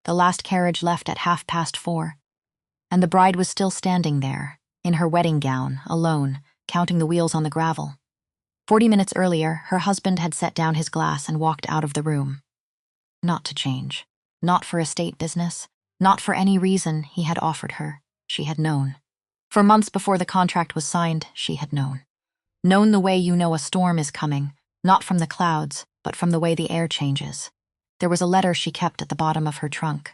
The last carriage left at 4:30, and the bride was still standing there, in her wedding gown, alone, counting the wheels on the gravel. 40 minutes earlier, her husband had set down his glass and walked out of the room. Not to change. Not for estate business. Not for any reason he had offered her. She had known. For months before the contract was signed, she had known. Known the way you know a storm is coming, not from the clouds, but from the way the air changes. There was a letter she kept at the bottom of her trunk,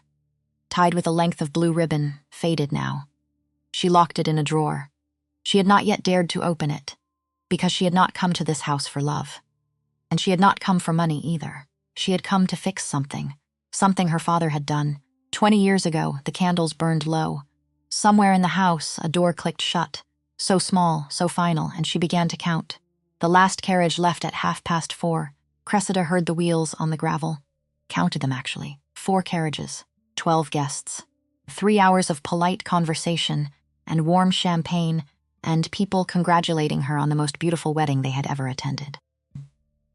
tied with a length of blue ribbon, faded now. She locked it in a drawer. She had not yet dared to open it, because she had not come to this house for love. And she had not come for money either. She had come to fix something her father had done. 20 years ago, the candles burned low. Somewhere in the house, a door clicked shut, so small, so final, and she began to count. The last carriage left at 4:30. Cressida heard the wheels on the gravel. Counted them, actually. 4 carriages, 12 guests. 3 hours of polite conversation and warm champagne and people congratulating her on the most beautiful wedding they had ever attended.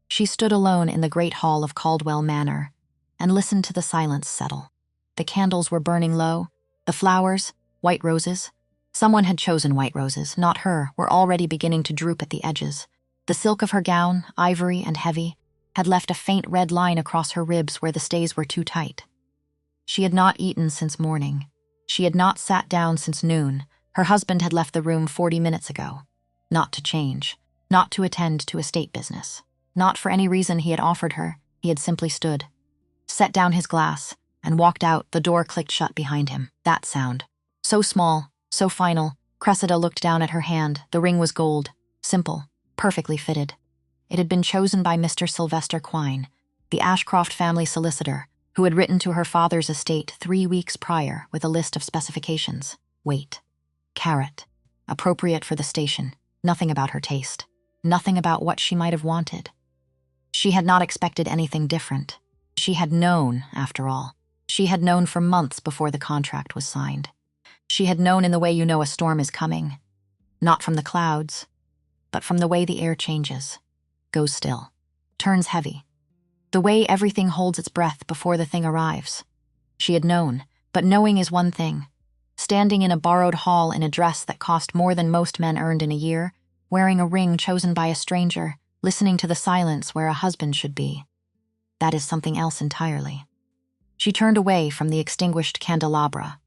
She stood alone in the great hall of Caldwell Manor and listened to the silence settle. The candles were burning low. The flowers, white roses, someone had chosen white roses, not her, were already beginning to droop at the edges. The silk of her gown, ivory and heavy, had left a faint red line across her ribs where the stays were too tight. She had not eaten since morning. She had not sat down since noon. Her husband had left the room 40 minutes ago. Not to change, not to attend to estate business. Not for any reason he had offered her. He had simply stood, set down his glass, and walked out. The door clicked shut behind him. That sound. So small, so final. Cressida looked down at her hand. The ring was gold, simple, perfectly fitted. It had been chosen by Mr. Sylvester Quine, the Ashcroft family solicitor, who had written to her father's estate 3 weeks prior with a list of specifications. Weight. Carat. Appropriate for the station. Nothing about her taste. Nothing about what she might have wanted. She had not expected anything different. She had known, after all. She had known for months before the contract was signed. She had known in the way you know a storm is coming. Not from the clouds, but from the way the air changes. Goes still. Turns heavy. The way everything holds its breath before the thing arrives. She had known, but knowing is one thing. Standing in a borrowed hall in a dress that cost more than most men earned in a year, wearing a ring chosen by a stranger, listening to the silence where a husband should be. That is something else entirely. She turned away from the extinguished candelabra,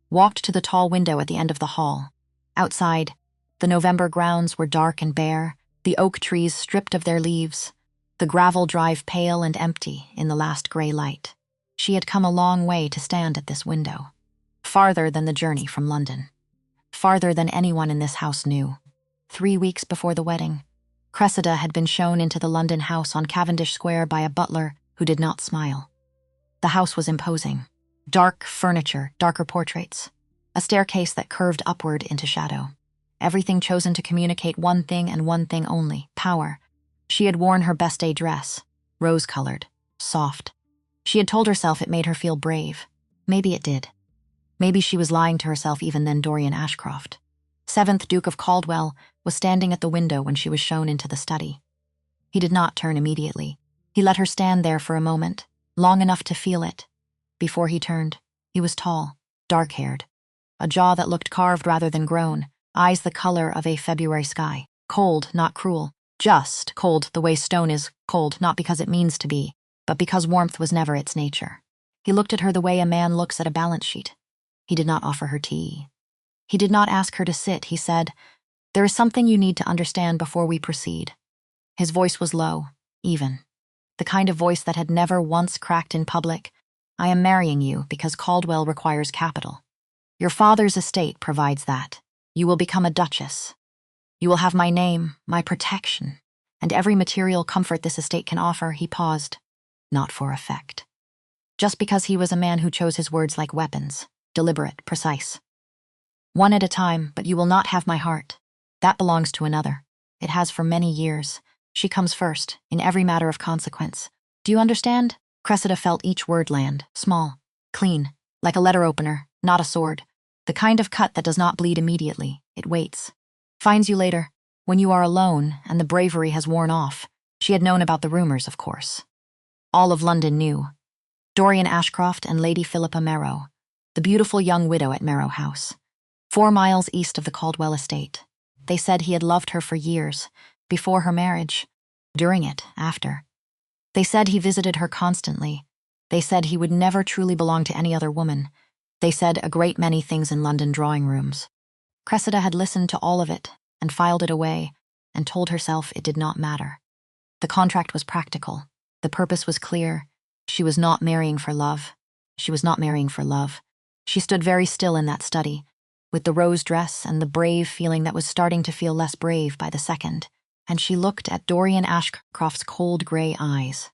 walked to the tall window at the end of the hall. Outside, the November grounds were dark and bare, the oak trees stripped of their leaves, the gravel drive pale and empty in the last gray light. She had come a long way to stand at this window. Farther than the journey from London. Farther than anyone in this house knew. 3 weeks before the wedding, Cressida had been shown into the London house on Cavendish Square by a butler who did not smile. The house was imposing. Dark furniture, darker portraits. A staircase that curved upward into shadow. Everything chosen to communicate one thing and one thing only, power. She had worn her best day dress, rose-colored, soft. She had told herself it made her feel brave. Maybe it did. Maybe she was lying to herself even then. Dorian Ashcroft, 7th Duke of Caldwell, was standing at the window when she was shown into the study. He did not turn immediately. He let her stand there for a moment, long enough to feel it. Before he turned, he was tall, dark-haired, a jaw that looked carved rather than grown, eyes the color of a February sky, cold, not cruel, just cold the way stone is cold, not because it means to be, but because warmth was never its nature. He looked at her the way a man looks at a balance sheet. He did not offer her tea. He did not ask her to sit. He said, "There is something you need to understand before we proceed." His voice was low, even. The kind of voice that had never once cracked in public. "I am marrying you because Caldwell requires capital. Your father's estate provides that. You will become a duchess. You will have my name, my protection, and every material comfort this estate can offer." He paused, not for effect. Just because he was a man who chose his words like weapons, deliberate, precise. "One at a time, but you will not have my heart. That belongs to another. It has for many years. She comes first, in every matter of consequence. Do you understand?" Cressida felt each word land, small, clean, like a letter opener, not a sword. The kind of cut that does not bleed immediately. It waits. Finds you later, when you are alone and the bravery has worn off. She had known about the rumors, of course. All of London knew. Dorian Ashcroft and Lady Philippa Merrow, the beautiful young widow at Merrow House, 4 miles east of the Caldwell estate. They said he had loved her for years, before her marriage, during it, after. They said he visited her constantly. They said he would never truly belong to any other woman. They said a great many things in London drawing rooms. Cressida had listened to all of it and filed it away and told herself it did not matter. The contract was practical. The purpose was clear. She was not marrying for love. She was not marrying for love. She stood very still in that study, with the rose dress and the brave feeling that was starting to feel less brave by the second, and she looked at Dorian Ashcroft's cold gray eyes.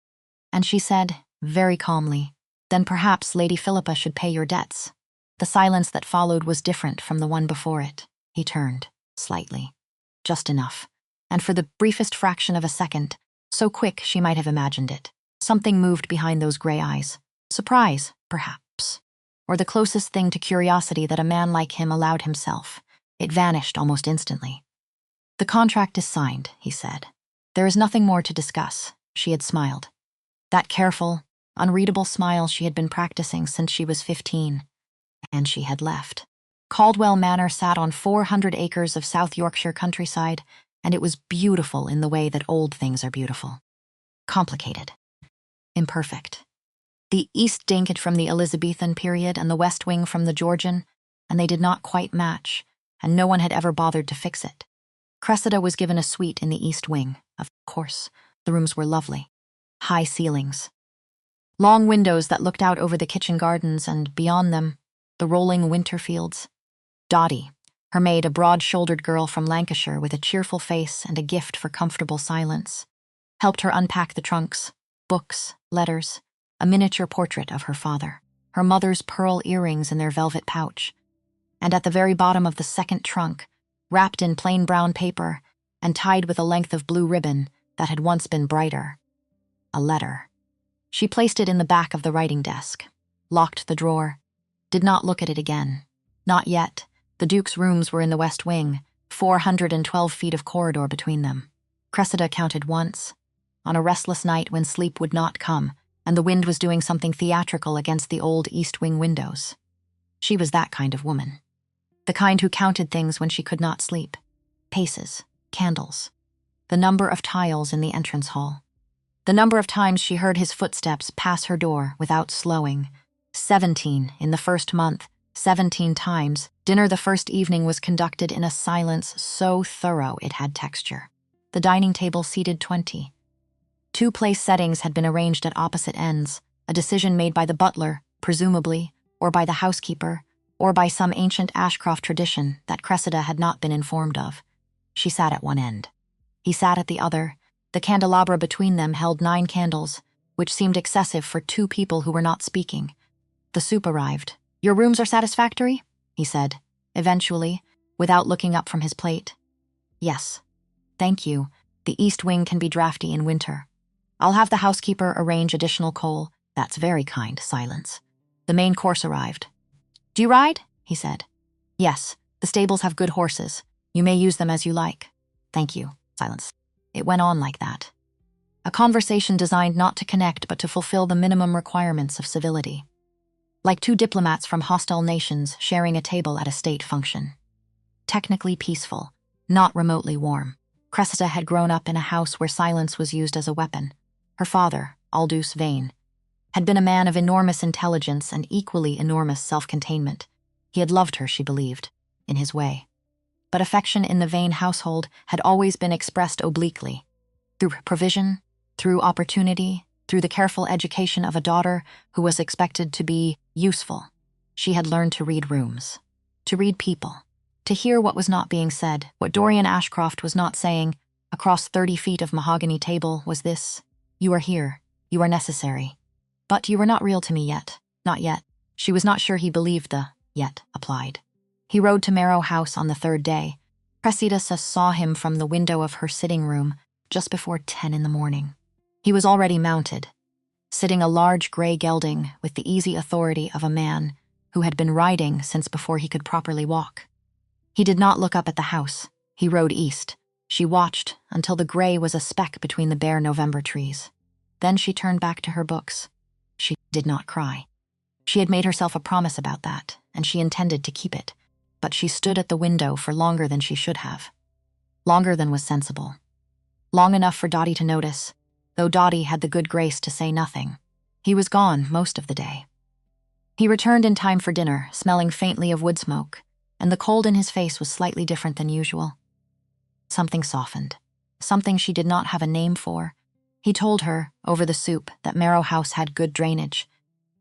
And she said, very calmly, "Then perhaps Lady Philippa should pay your debts." The silence that followed was different from the one before it. He turned, slightly. Just enough. And for the briefest fraction of a second, so quick she might have imagined it, something moved behind those gray eyes. Surprise, perhaps. Or the closest thing to curiosity that a man like him allowed himself. It vanished almost instantly. "The contract is signed," he said. "There is nothing more to discuss." She had smiled. That careful, unreadable smile she had been practicing since she was 15. And she had left. Caldwell Manor sat on 400 acres of South Yorkshire countryside, and it was beautiful in the way that old things are beautiful. Complicated. Imperfect. The east dated from the Elizabethan period and the west wing from the Georgian, and they did not quite match, and no one had ever bothered to fix it. Cressida was given a suite in the east wing, of course. The rooms were lovely. High ceilings. Long windows that looked out over the kitchen gardens and, beyond them, the rolling winter fields. Dottie, her maid, a broad-shouldered girl from Lancashire with a cheerful face and a gift for comfortable silence, helped her unpack the trunks, books, letters, a miniature portrait of her father, her mother's pearl earrings in their velvet pouch, and at the very bottom of the second trunk, wrapped in plain brown paper and tied with a length of blue ribbon that had once been brighter, a letter. She placed it in the back of the writing desk, locked the drawer, did not look at it again. Not yet. The Duke's rooms were in the west wing, 412 feet of corridor between them. Cressida counted once, on a restless night when sleep would not come, and the wind was doing something theatrical against the old east wing windows. She was that kind of woman. The kind who counted things when she could not sleep. Paces, candles, the number of tiles in the entrance hall. The number of times she heard his footsteps pass her door without slowing. 17 in the first month, 17 times. Dinner the first evening was conducted in a silence so thorough it had texture. The dining table seated 20. 2 place settings had been arranged at opposite ends, a decision made by the butler, presumably, or by the housekeeper, or by some ancient Ashcroft tradition that Cressida had not been informed of. She sat at one end. He sat at the other. The candelabra between them held 9 candles, which seemed excessive for 2 people who were not speaking. The soup arrived. "Your rooms are satisfactory?" he said, eventually, without looking up from his plate. "Yes. Thank you. The east wing can be drafty in winter. I'll have the housekeeper arrange additional coal." "That's very kind." Silence. The main course arrived. "Do you ride?" he said. "Yes. The stables have good horses. You may use them as you like." "Thank you." Silence. It went on like that. A conversation designed not to connect but to fulfill the minimum requirements of civility. Like 2 diplomats from hostile nations sharing a table at a state function. Technically peaceful, not remotely warm. Cressida had grown up in a house where silence was used as a weapon. Her father, Caldwell Vane, had been a man of enormous intelligence and equally enormous self-containment. He had loved her, she believed, in his way. But affection in the Vane household had always been expressed obliquely, through provision, through opportunity, through the careful education of a daughter who was expected to be useful. She had learned to read rooms, to read people, to hear what was not being said. What Dorian Ashcroft was not saying, across 30 feet of mahogany table, was this: "You are here. You are necessary. But you are not real to me yet. Not yet." She was not sure he believed the "yet" applied. He rode to Merrow House on the 3rd day. Cressida saw him from the window of her sitting room just before 10 in the morning. He was already mounted, sitting a large gray gelding with the easy authority of a man who had been riding since before he could properly walk. He did not look up at the house. He rode east. She watched until the gray was a speck between the bare November trees. Then she turned back to her books. She did not cry. She had made herself a promise about that, and she intended to keep it. But she stood at the window for longer than she should have. Longer than was sensible. Long enough for Dottie to notice, though Dottie had the good grace to say nothing. He was gone most of the day. He returned in time for dinner, smelling faintly of wood smoke, and the cold in his face was slightly different than usual. Something softened. Something she did not have a name for. He told her, over the soup, that Marrow House had good drainage.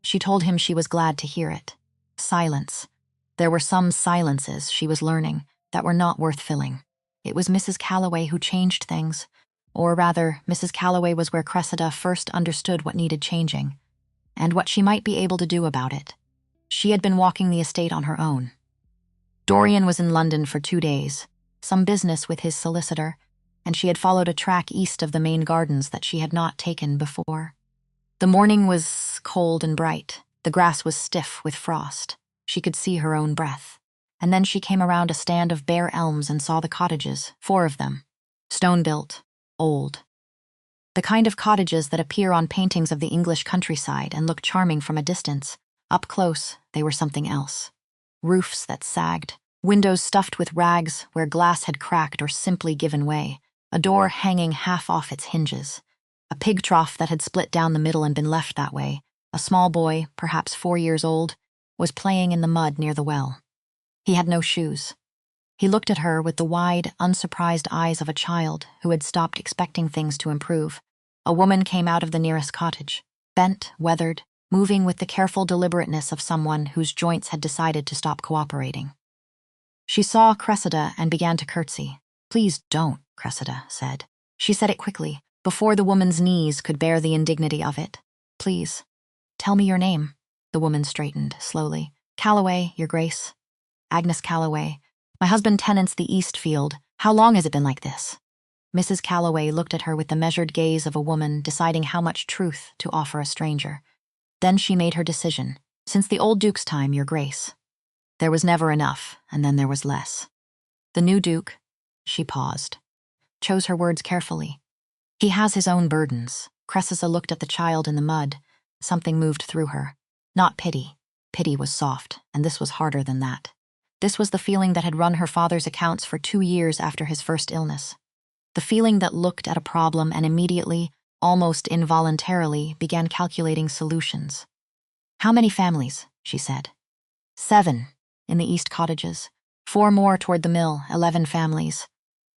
She told him she was glad to hear it. Silence. There were some silences, she was learning, that were not worth filling. It was Mrs. Calloway who changed things. Or rather, Mrs. Calloway was where Cressida first understood what needed changing, and what she might be able to do about it. She had been walking the estate on her own. Dorian was in London for 2 days, some business with his solicitor, and she had followed a track east of the main gardens that she had not taken before. The morning was cold and bright. The grass was stiff with frost. She could see her own breath. And then she came around a stand of bare elms and saw the cottages, 4 of them. Stone-built, old. The kind of cottages that appear on paintings of the English countryside and look charming from a distance. Up close, they were something else. Roofs that sagged, windows stuffed with rags where glass had cracked or simply given way, a door hanging half off its hinges, a pig trough that had split down the middle and been left that way. A small boy, perhaps 4 years old, was playing in the mud near the well. He had no shoes. He looked at her with the wide, unsurprised eyes of a child who had stopped expecting things to improve. A woman came out of the nearest cottage, bent, weathered, moving with the careful deliberateness of someone whose joints had decided to stop cooperating. She saw Cressida and began to curtsy. "Please don't," Cressida said. She said it quickly, before the woman's knees could bear the indignity of it. "Please, tell me your name." The woman straightened, slowly. "Calloway, Your Grace. Agnes Calloway. My husband tenants the East Field. How long has it been like this?" Mrs. Calloway looked at her with the measured gaze of a woman deciding how much truth to offer a stranger. Then she made her decision. "Since the old Duke's time, Your Grace." There was never enough, and then there was less. The new Duke, she paused, chose her words carefully. "He has his own burdens." Cressida looked at the child in the mud. Something moved through her. Not pity. Pity was soft, and this was harder than that. This was the feeling that had run her father's accounts for 2 years after his first illness. The feeling that looked at a problem and immediately, almost involuntarily, began calculating solutions. "How many families?" she said. 7, in the East cottages. 4 more toward the mill, 11 families.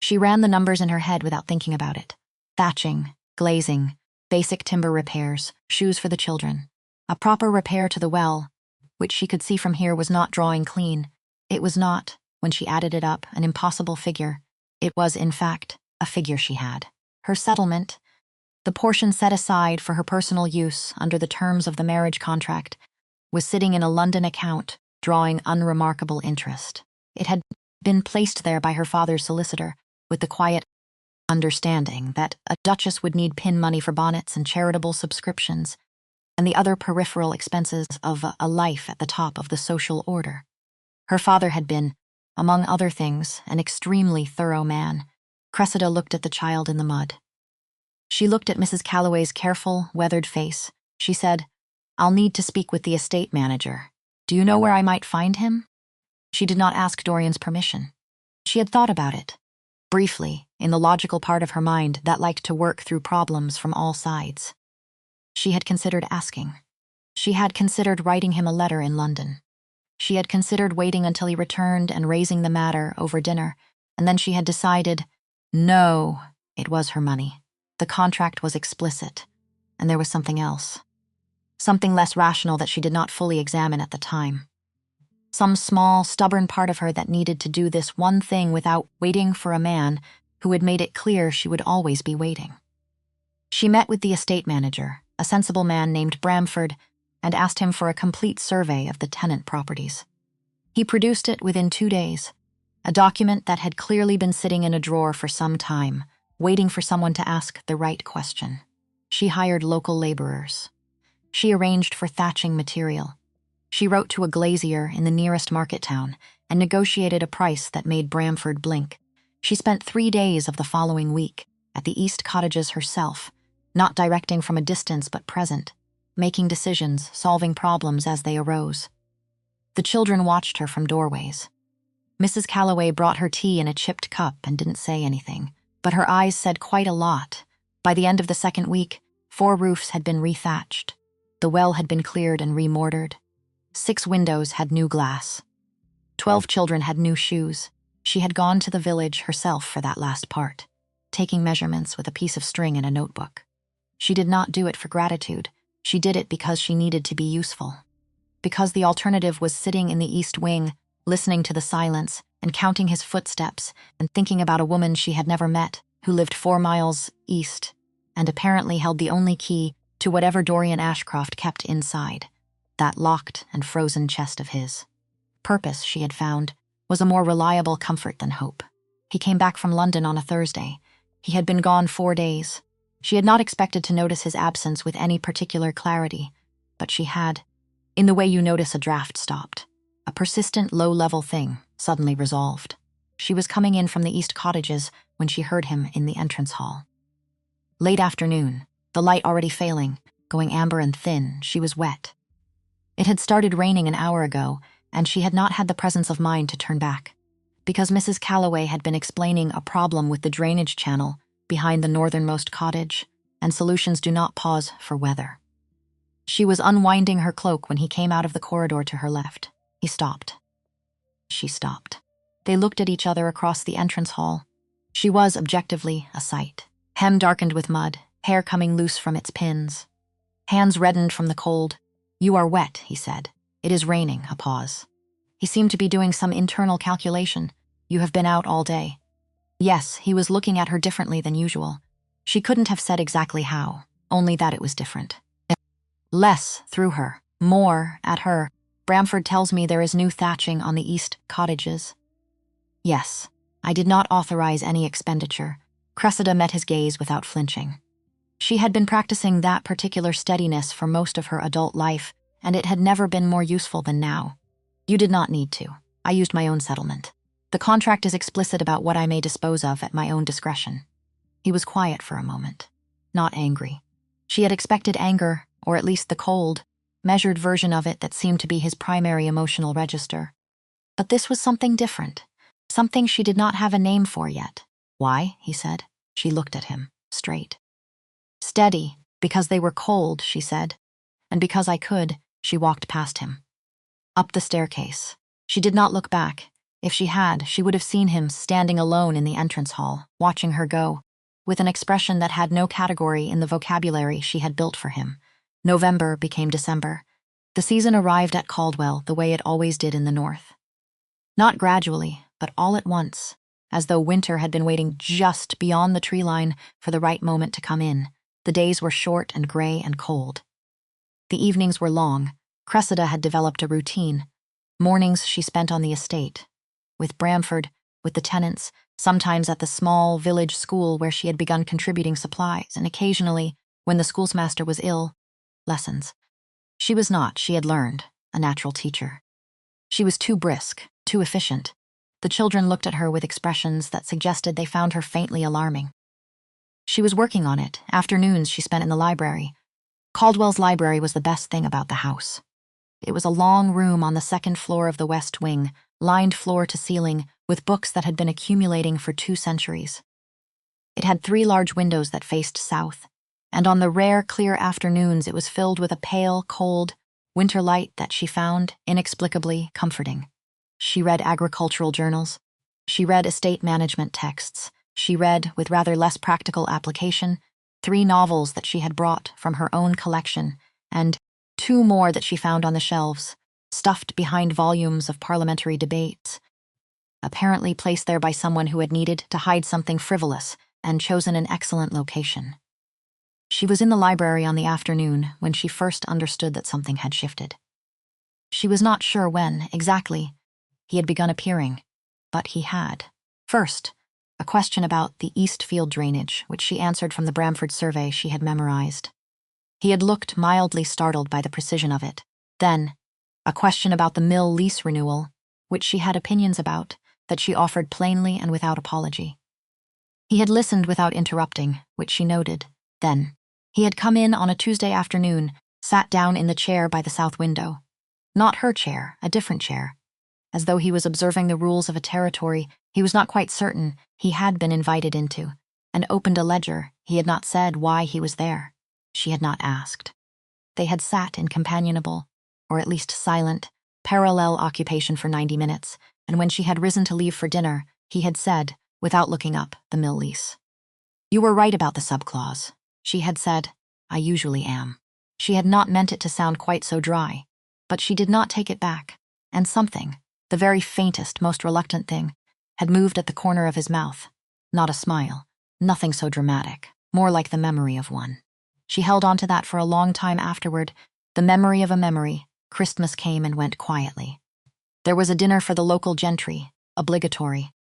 She ran the numbers in her head without thinking about it. Thatching, glazing, basic timber repairs, shoes for the children. A proper repair to the well, which she could see from here was not drawing clean. It was not, when she added it up, an impossible figure. It was, in fact, a figure she had. Her settlement, the portion set aside for her personal use under the terms of the marriage contract, was sitting in a London account, drawing unremarkable interest. It had been placed there by her father's solicitor, with the quiet understanding that a Duchess would need pin money for bonnets and charitable subscriptions, and the other peripheral expenses of a life at the top of the social order. Her father had been, among other things, an extremely thorough man. Cressida looked at the child in the mud. She looked at Mrs. Calloway's careful, weathered face. She said, "I'll need to speak with the estate manager. Do you know where I might find him?" She did not ask Dorian's permission. She had thought about it, briefly, in the logical part of her mind that liked to work through problems from all sides. She had considered asking. She had considered writing him a letter in London. She had considered waiting until he returned and raising the matter over dinner, and then she had decided, no, it was her money. The contract was explicit, and there was something else. Something less rational that she did not fully examine at the time. Some small, stubborn part of her that needed to do this one thing without waiting for a man who had made it clear she would always be waiting. She met with the estate manager, a sensible man named Bramford, and asked him for a complete survey of the tenant properties. He produced it within 2 days, a document that had clearly been sitting in a drawer for some time, waiting for someone to ask the right question. She hired local laborers. She arranged for thatching material. She wrote to a glazier in the nearest market town and negotiated a price that made Bramford blink. She spent 3 days of the following week at the East cottages herself, not directing from a distance but present, making decisions, solving problems as they arose. The children watched her from doorways. Mrs. Calloway brought her tea in a chipped cup and didn't say anything, but her eyes said quite a lot. By the end of the second week, 4 roofs had been rethatched. The well had been cleared and remortared. 6 windows had new glass. 12 children had new shoes. She had gone to the village herself for that last part, taking measurements with a piece of string and a notebook. She did not do it for gratitude. She did it because she needed to be useful. Because the alternative was sitting in the East Wing, listening to the silence and counting his footsteps and thinking about a woman she had never met who lived 4 miles east and apparently held the only key to whatever Dorian Ashcroft kept inside, that locked and frozen chest of his. Purpose, she had found, was a more reliable comfort than hope. He came back from London on a Thursday. He had been gone 4 days. She had not expected to notice his absence with any particular clarity, but she had, in the way you notice a draft stopped. A persistent, low-level thing, suddenly resolved. She was coming in from the East Cottages when she heard him in the entrance hall. Late afternoon, the light already failing, going amber and thin, she was wet. It had started raining an hour ago, and she had not had the presence of mind to turn back, because Mrs. Calloway had been explaining a problem with the drainage channel behind the northernmost cottage, and solutions do not pause for weather. She was unwinding her cloak when he came out of the corridor to her left. He stopped. She stopped. They looked at each other across the entrance hall. She was, objectively, a sight. Hem darkened with mud, hair coming loose from its pins. Hands reddened from the cold. "You are wet," he said. "It is raining," a pause. He seemed to be doing some internal calculation. "You have been out all day." Yes, he was looking at her differently than usual. She couldn't have said exactly how, only that it was different. Less through her, more at her. "Bramford tells me there is new thatching on the East Cottages." "Yes, I did not authorize any expenditure." Cressida met his gaze without flinching. She had been practicing that particular steadiness for most of her adult life, and it had never been more useful than now. "You did not need to. I used my own settlement. The contract is explicit about what I may dispose of at my own discretion." He was quiet for a moment, not angry. She had expected anger, or at least the cold, measured version of it that seemed to be his primary emotional register. But this was something different, something she did not have a name for yet. "Why?" he said. She looked at him, straight. "Steady, because they were cold," she said. "And because I could," she walked past him. Up the staircase. She did not look back. If she had, she would have seen him standing alone in the entrance hall, watching her go, with an expression that had no category in the vocabulary she had built for him. November became December. The season arrived at Caldwell the way it always did in the north. Not gradually, but all at once, as though winter had been waiting just beyond the tree line for the right moment to come in. The days were short and gray and cold. The evenings were long. Cressida had developed a routine. Mornings she spent on the estate, with Bramford, with the tenants, sometimes at the small village school where she had begun contributing supplies, and occasionally, when the schoolmaster was ill, lessons. She was not, she had learned, a natural teacher. She was too brisk, too efficient. The children looked at her with expressions that suggested they found her faintly alarming. She was working on it. Afternoons she spent in the library. Caldwell's library was the best thing about the house. It was a long room on the second floor of the West Wing, lined floor to ceiling with books that had been accumulating for 2 centuries. It had 3 large windows that faced south, and on the rare, clear afternoons it was filled with a pale, cold, winter light that she found inexplicably comforting. She read agricultural journals. She read estate management texts. She read, with rather less practical application, 3 novels that she had brought from her own collection, and 2 more that she found on the shelves, stuffed behind volumes of parliamentary debates, apparently placed there by someone who had needed to hide something frivolous and chosen an excellent location. She was in the library on the afternoon when she first understood that something had shifted. She was not sure when, exactly, he had begun appearing, but he had. First, a question about the Eastfield drainage, which she answered from the Bramford survey she had memorized. He had looked mildly startled by the precision of it. Then, a question about the mill lease renewal, which she had opinions about, that she offered plainly and without apology. He had listened without interrupting, which she noted. Then, he had come in on a Tuesday afternoon, sat down in the chair by the south window. Not her chair, a different chair. As though he was observing the rules of a territory he was not quite certain he had been invited into, and opened a ledger. He had not said why he was there. She had not asked. They had sat in companionable, or at least silent, parallel occupation for 90 minutes, and when she had risen to leave for dinner, he had said, without looking up, the mill lease. "You were right about the subclause," she had said. "I usually am." She had not meant it to sound quite so dry, but she did not take it back, and something, the very faintest, most reluctant thing, had moved at the corner of his mouth. Not a smile, nothing so dramatic, more like the memory of one. She held on to that for a long time afterward, the memory of a memory. Christmas came and went quietly. There was a dinner for the local gentry, obligatory,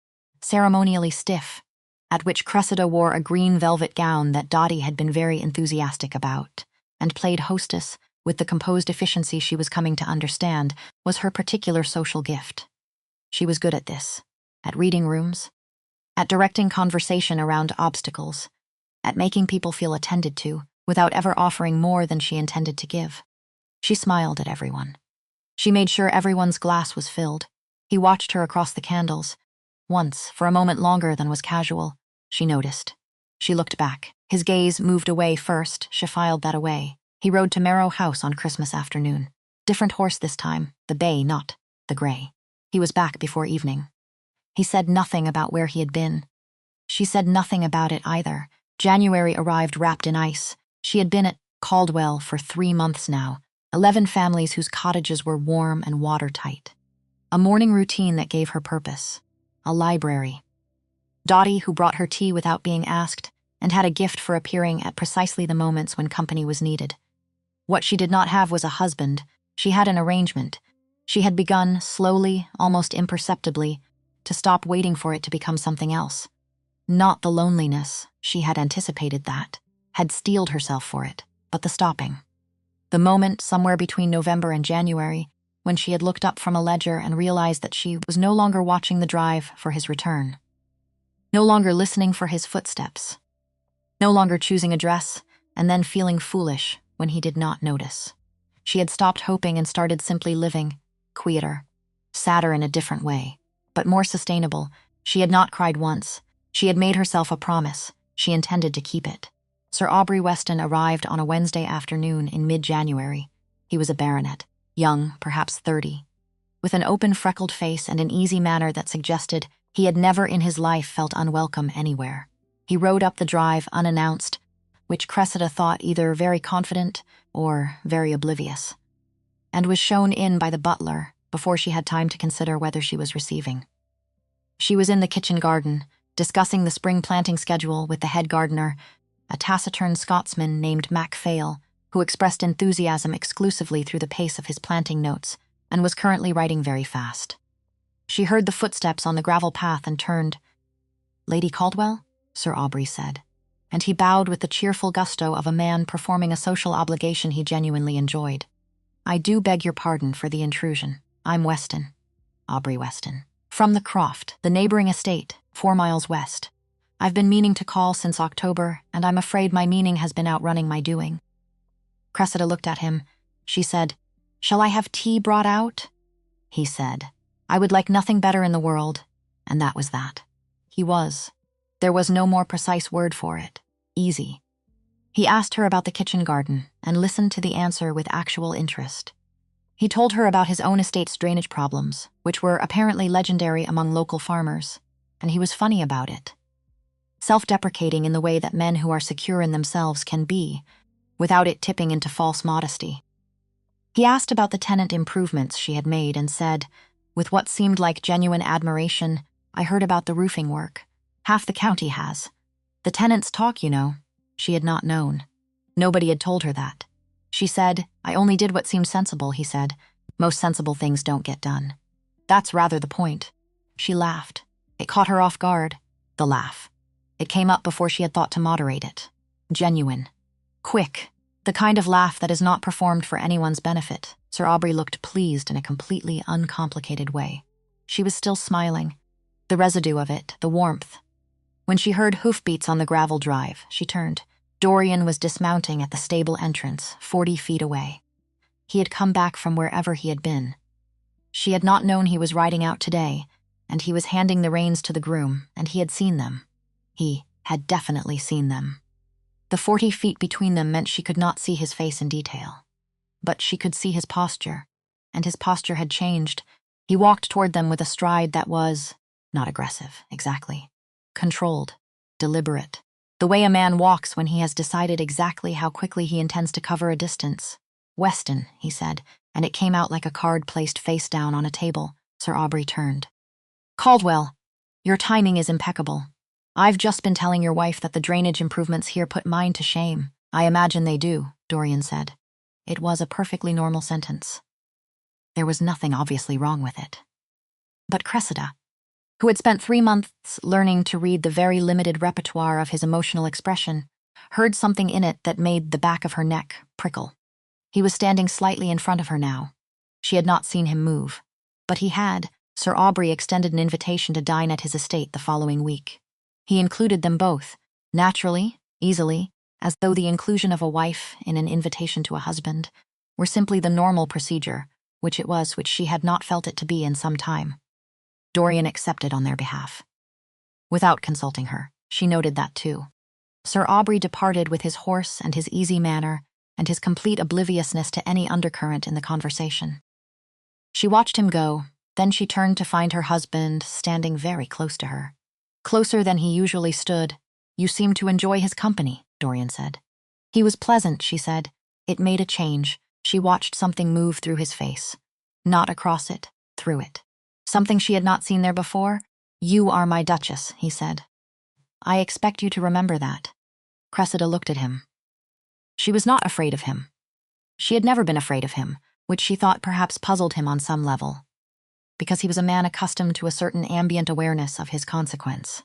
ceremonially stiff, at which Cressida wore a green velvet gown that Dottie had been very enthusiastic about, and played hostess with the composed efficiency she was coming to understand was her particular social gift. She was good at this, at reading rooms, at directing conversation around obstacles, at making people feel attended to without ever offering more than she intended to give. She smiled at everyone. She made sure everyone's glass was filled. He watched her across the candles. Once, for a moment longer than was casual, she noticed. She looked back. His gaze moved away first. She filed that away. He rode to Marrow House on Christmas afternoon. Different horse this time, the bay, not the gray. He was back before evening. He said nothing about where he had been. She said nothing about it either. January arrived wrapped in ice. She had been at Caldwell for 3 months now, 11 families whose cottages were warm and watertight. A morning routine that gave her purpose. A library. Dottie, who brought her tea without being asked, and had a gift for appearing at precisely the moments when company was needed. What she did not have was a husband. She had an arrangement. She had begun, slowly, almost imperceptibly, to stop waiting for it to become something else. Not the loneliness, she had anticipated that, had steeled herself for it, but the stopping. The moment, somewhere between November and January, when she had looked up from a ledger and realized that she was no longer watching the drive for his return. No longer listening for his footsteps. No longer choosing a dress and then feeling foolish when he did not notice. She had stopped hoping and started simply living, quieter, sadder in a different way, but more sustainable. She had not cried once. She had made herself a promise. She intended to keep it. Sir Aubrey Weston arrived on a Wednesday afternoon in mid-January. He was a baronet, young, perhaps 30, with an open freckled face and an easy manner that suggested he had never in his life felt unwelcome anywhere. He rode up the drive unannounced, which Cressida thought either very confident or very oblivious, and was shown in by the butler before she had time to consider whether she was receiving. She was in the kitchen garden, discussing the spring planting schedule with the head gardener, a taciturn Scotsman named Mac Phail, who expressed enthusiasm exclusively through the pace of his planting notes and was currently writing very fast. She heard the footsteps on the gravel path and turned. "Lady Caldwell?" Sir Aubrey said, and he bowed with the cheerful gusto of a man performing a social obligation he genuinely enjoyed. "I do beg your pardon for the intrusion. I'm Weston, Aubrey Weston, from the Croft, the neighboring estate, 4 miles west. I've been meaning to call since October, and I'm afraid my meaning has been outrunning my doing." Cressida looked at him. She said, "Shall I have tea brought out?" He said, "I would like nothing better in the world," and that was that. He was. There was no more precise word for it. Easy. He asked her about the kitchen garden and listened to the answer with actual interest. He told her about his own estate's drainage problems, which were apparently legendary among local farmers, and he was funny about it. Self-deprecating in the way that men who are secure in themselves can be, without it tipping into false modesty. He asked about the tenant improvements she had made and said, with what seemed like genuine admiration, "I heard about the roofing work. Half the county has. The tenants talk, you know." She had not known. Nobody had told her that. She said, "I only did what seemed sensible," he said. "Most sensible things don't get done." "That's rather the point." She laughed. It caught her off guard. The laugh. It came up before she had thought to moderate it. Genuine. Quick. The kind of laugh that is not performed for anyone's benefit. Sir Aubrey looked pleased in a completely uncomplicated way. She was still smiling. The residue of it, the warmth. When she heard hoofbeats on the gravel drive, she turned. Dorian was dismounting at the stable entrance, 40 feet away. He had come back from wherever he had been. She had not known he was riding out today, and he was handing the reins to the groom, and he had seen them. He had definitely seen them. The 40 feet between them meant she could not see his face in detail. But she could see his posture, and his posture had changed. He walked toward them with a stride that was not aggressive, exactly. Controlled, deliberate. The way a man walks when he has decided exactly how quickly he intends to cover a distance. "Weston," he said, and it came out like a card placed face down on a table. Sir Aubrey turned. "Caldwell, your timing is impeccable. I've just been telling your wife that the drainage improvements here put mine to shame." "I imagine they do," Dorian said. It was a perfectly normal sentence. There was nothing obviously wrong with it. But Cressida, who had spent 3 months learning to read the very limited repertoire of his emotional expression, heard something in it that made the back of her neck prickle. He was standing slightly in front of her now. She had not seen him move, but he had. Sir Aubrey extended an invitation to dine at his estate the following week. He included them both, naturally, easily, as though the inclusion of a wife in an invitation to a husband were simply the normal procedure, which it was, which she had not felt it to be in some time. Dorian accepted on their behalf. Without consulting her, she noted that too. Sir Aubrey departed with his horse and his easy manner and his complete obliviousness to any undercurrent in the conversation. She watched him go, then she turned to find her husband standing very close to her. Closer than he usually stood. "You seem to enjoy his company," Dorian said. "He was pleasant," she said. It made a change. She watched something move through his face. Not across it, through it. Something she had not seen there before. "You are my Duchess," he said. "I expect you to remember that." Cressida looked at him. She was not afraid of him. She had never been afraid of him, which she thought perhaps puzzled him on some level, because he was a man accustomed to a certain ambient awareness of his consequence.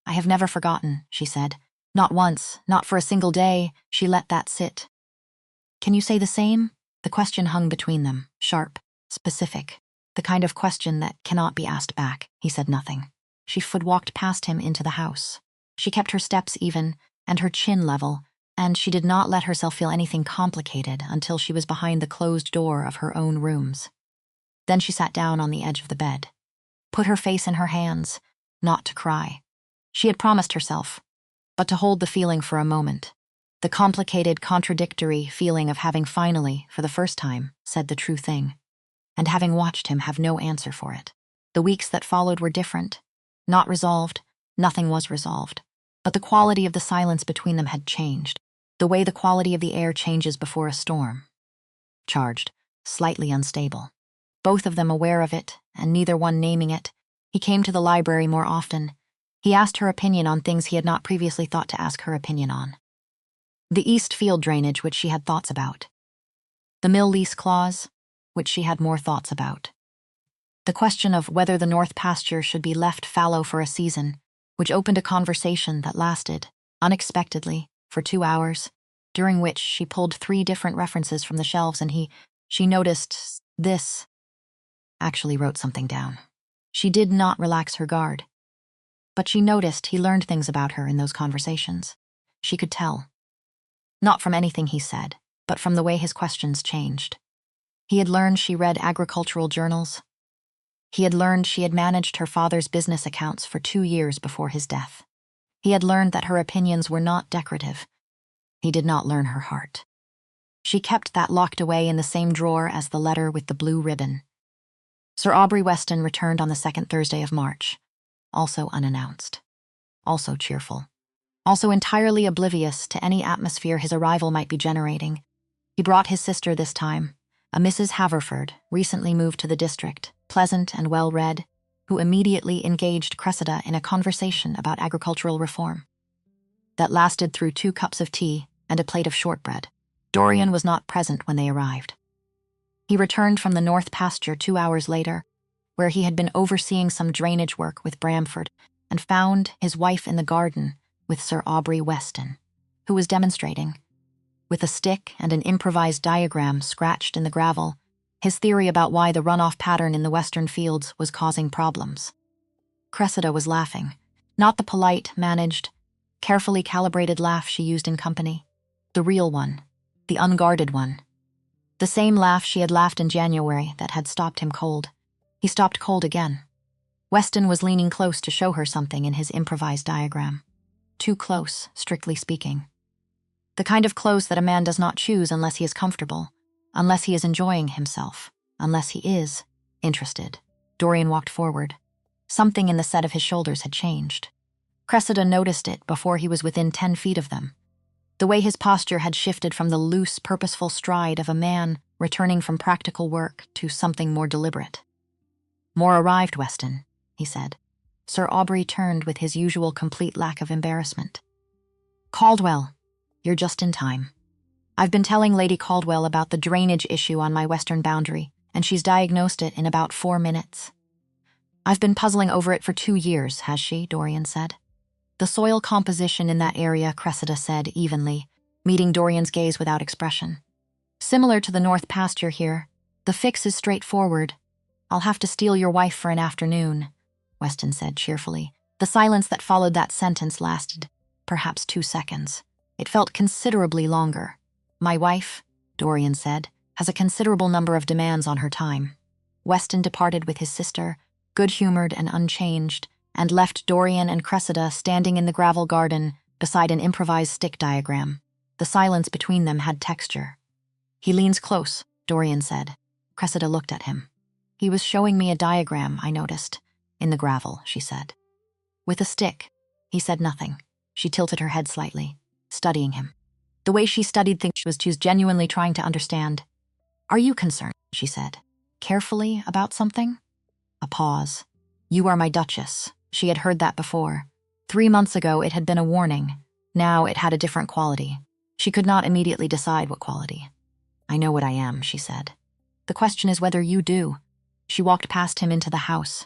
"I have never forgotten," she said. "Not once, not for a single day." She let that sit. "Can you say the same?" The question hung between them, sharp, specific, the kind of question that cannot be asked back. He said nothing. She walked past him into the house. She kept her steps even, and her chin level, and she did not let herself feel anything complicated until she was behind the closed door of her own rooms. Then she sat down on the edge of the bed, put her face in her hands, not to cry. She had promised herself, but to hold the feeling for a moment. The complicated, contradictory feeling of having finally, for the first time, said the true thing, and having watched him have no answer for it. The weeks that followed were different. Not resolved, nothing was resolved. But the quality of the silence between them had changed, the way the quality of the air changes before a storm. Charged, slightly unstable. Both of them aware of it, and neither one naming it. He came to the library more often. He asked her opinion on things he had not previously thought to ask her opinion on. The East Field drainage, which she had thoughts about. The mill lease clause, which she had more thoughts about. The question of whether the North pasture should be left fallow for a season, which opened a conversation that lasted, unexpectedly, for 2 hours, during which she pulled 3 different references from the shelves and she noticed this, actually wrote something down. She did not relax her guard. But she noticed he learned things about her in those conversations. She could tell. Not from anything he said, but from the way his questions changed. He had learned she read agricultural journals. He had learned she had managed her father's business accounts for 2 years before his death. He had learned that her opinions were not decorative. He did not learn her heart. She kept that locked away in the same drawer as the letter with the blue ribbon. Sir Aubrey Weston returned on the 2nd Thursday of March, also unannounced, also cheerful, also entirely oblivious to any atmosphere his arrival might be generating. He brought his sister this time, a Mrs. Haverford, recently moved to the district, pleasant and well-read, who immediately engaged Cressida in a conversation about agricultural reform that lasted through 2 cups of tea and a plate of shortbread. Dorian was not present when they arrived. He returned from the North pasture 2 hours later, where he had been overseeing some drainage work with Bramford, and found his wife in the garden with Sir Aubrey Weston, who was demonstrating, with a stick and an improvised diagram scratched in the gravel, his theory about why the runoff pattern in the western fields was causing problems. Cressida was laughing, not the polite, managed, carefully calibrated laugh she used in company. The real one. The unguarded one. The same laugh she had laughed in January that had stopped him cold. He stopped cold again. Weston was leaning close to show her something in his improvised diagram. Too close, strictly speaking. The kind of close that a man does not choose unless he is comfortable, unless he is enjoying himself, unless he is interested. Dorian walked forward. Something in the set of his shoulders had changed. Cressida noticed it before he was within 10 feet of them. The way his posture had shifted from the loose, purposeful stride of a man returning from practical work to something more deliberate. "More arrived, Weston," he said. Sir Aubrey turned with his usual complete lack of embarrassment. "Caldwell, you're just in time. I've been telling Lady Caldwell about the drainage issue on my western boundary, and she's diagnosed it in about 4 minutes." "I've been puzzling over it for 2 years, has she?" Dorian said. "The soil composition in that area," Cressida said evenly, meeting Dorian's gaze without expression. "Similar to the north pasture here. The fix is straightforward. I'll have to steal your wife for an afternoon," Weston said cheerfully. The silence that followed that sentence lasted perhaps 2 seconds. It felt considerably longer. "My wife," Dorian said, "has a considerable number of demands on her time." Weston departed with his sister, good-humored and unchanged, and left Dorian and Cressida standing in the gravel garden beside an improvised stick diagram. The silence between them had texture. "He leans close," Dorian said. Cressida looked at him. "He was showing me a diagram, I noticed. In the gravel," she said. "With a stick." He said nothing. She tilted her head slightly, studying him. The way she studied things was she was genuinely trying to understand. "Are you concerned?" she said. "Carefully about something?" A pause. "You are my Duchess." She had heard that before. 3 months ago it had been a warning. Now it had a different quality. She could not immediately decide what quality. "I know what I am," she said. "The question is whether you do." She walked past him into the house,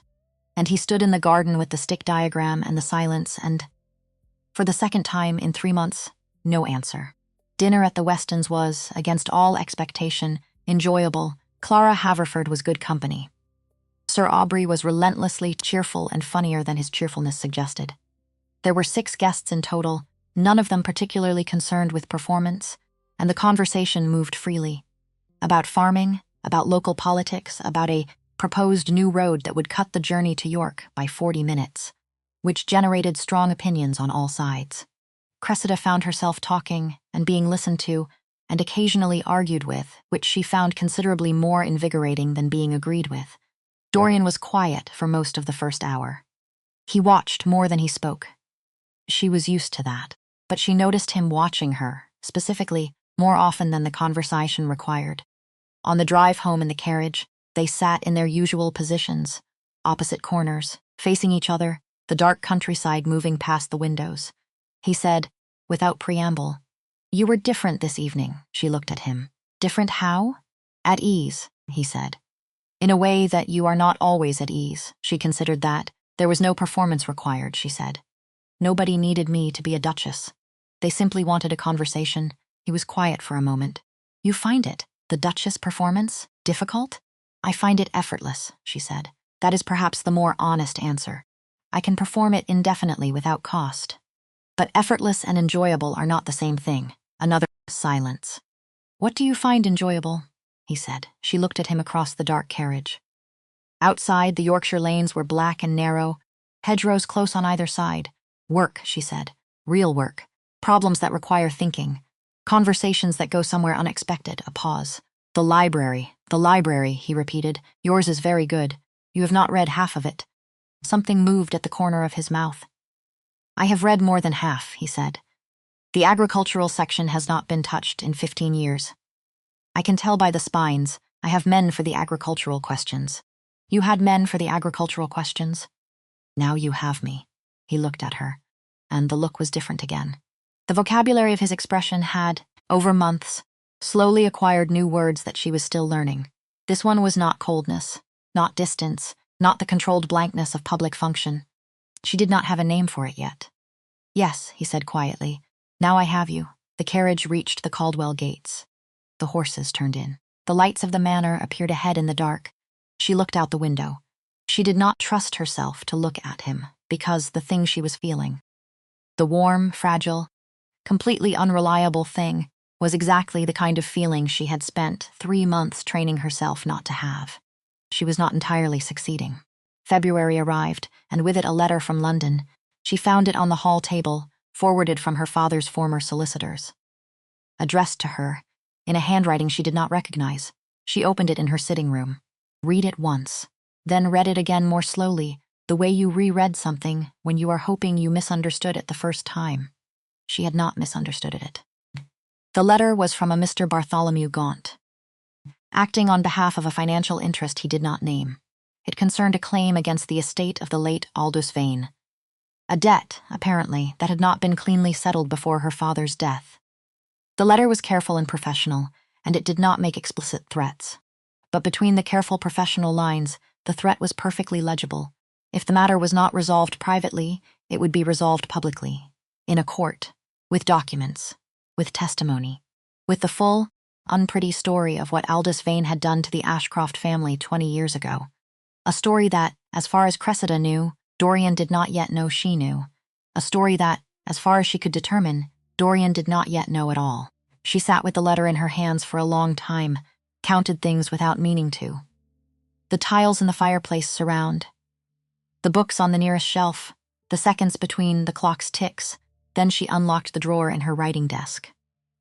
and he stood in the garden with the stick diagram and the silence, and for the second time in 3 months, no answer. Dinner at the Westons was, against all expectation, enjoyable. Clara Haverford was good company. Sir Aubrey was relentlessly cheerful and funnier than his cheerfulness suggested. There were 6 guests in total, none of them particularly concerned with performance, and the conversation moved freely. About farming, about local politics, about a proposed new road that would cut the journey to York by 40 minutes, which generated strong opinions on all sides. Cressida found herself talking and being listened to, and occasionally argued with, which she found considerably more invigorating than being agreed with. Dorian was quiet for most of the first hour. He watched more than he spoke. She was used to that, but she noticed him watching her, specifically, more often than the conversation required. On the drive home in the carriage, they sat in their usual positions, opposite corners, facing each other, the dark countryside moving past the windows. He said, without preamble, "You were different this evening." She looked at him. "Different how?" "At ease," he said. "In a way that you are not always at ease." She considered that. "There was no performance required," she said. "Nobody needed me to be a duchess. They simply wanted a conversation." He was quiet for a moment. "You find it, the duchess performance, difficult?" "I find it effortless," she said. "That is perhaps the more honest answer. I can perform it indefinitely without cost. But effortless and enjoyable are not the same thing." Another silence. "What do you find enjoyable?" he said. She looked at him across the dark carriage. Outside, the Yorkshire lanes were black and narrow, hedgerows close on either side. "Work," she said. "Real work. Problems that require thinking. Conversations that go somewhere unexpected." A pause. The library," he repeated. "Yours is very good. You have not read half of it." Something moved at the corner of his mouth. "I have read more than half," he said. "The agricultural section has not been touched in 15 years. I can tell by the spines. I have men for the agricultural questions." "You had men for the agricultural questions?" "Now you have me." He looked at her, and the look was different again. The vocabulary of his expression had, over months, slowly acquired new words that she was still learning. This one was not coldness, not distance, not the controlled blankness of public function. She did not have a name for it yet. "Yes," he said quietly. "Now I have you." The carriage reached the Caldwell gates. The horses turned in. The lights of the manor appeared ahead in the dark. She looked out the window. She did not trust herself to look at him, because the thing she was feeling. The warm, fragile, completely unreliable thing was exactly the kind of feeling she had spent 3 months training herself not to have. She was not entirely succeeding. February arrived, and with it a letter from London. She found it on the hall table, forwarded from her father's former solicitors. Addressed to her, in a handwriting she did not recognize. She opened it in her sitting room. Read it once, then read it again more slowly, the way you reread something when you are hoping you misunderstood it the first time. She had not misunderstood it. The letter was from a Mr. Bartholomew Gaunt, acting on behalf of a financial interest he did not name. It concerned a claim against the estate of the late Aldous Vane. A debt, apparently, that had not been cleanly settled before her father's death. The letter was careful and professional, and it did not make explicit threats. But between the careful professional lines, the threat was perfectly legible. If the matter was not resolved privately, it would be resolved publicly, in a court, with documents, with testimony, with the full, unpretty story of what Aldous Vane had done to the Ashcroft family 20 years ago. A story that, as far as Cressida knew, Dorian did not yet know she knew. A story that, as far as she could determine, Dorian did not yet know at all. She sat with the letter in her hands for a long time, counted things without meaning to. The tiles in the fireplace surround, the books on the nearest shelf, the seconds between the clock's ticks. Then she unlocked the drawer in her writing desk,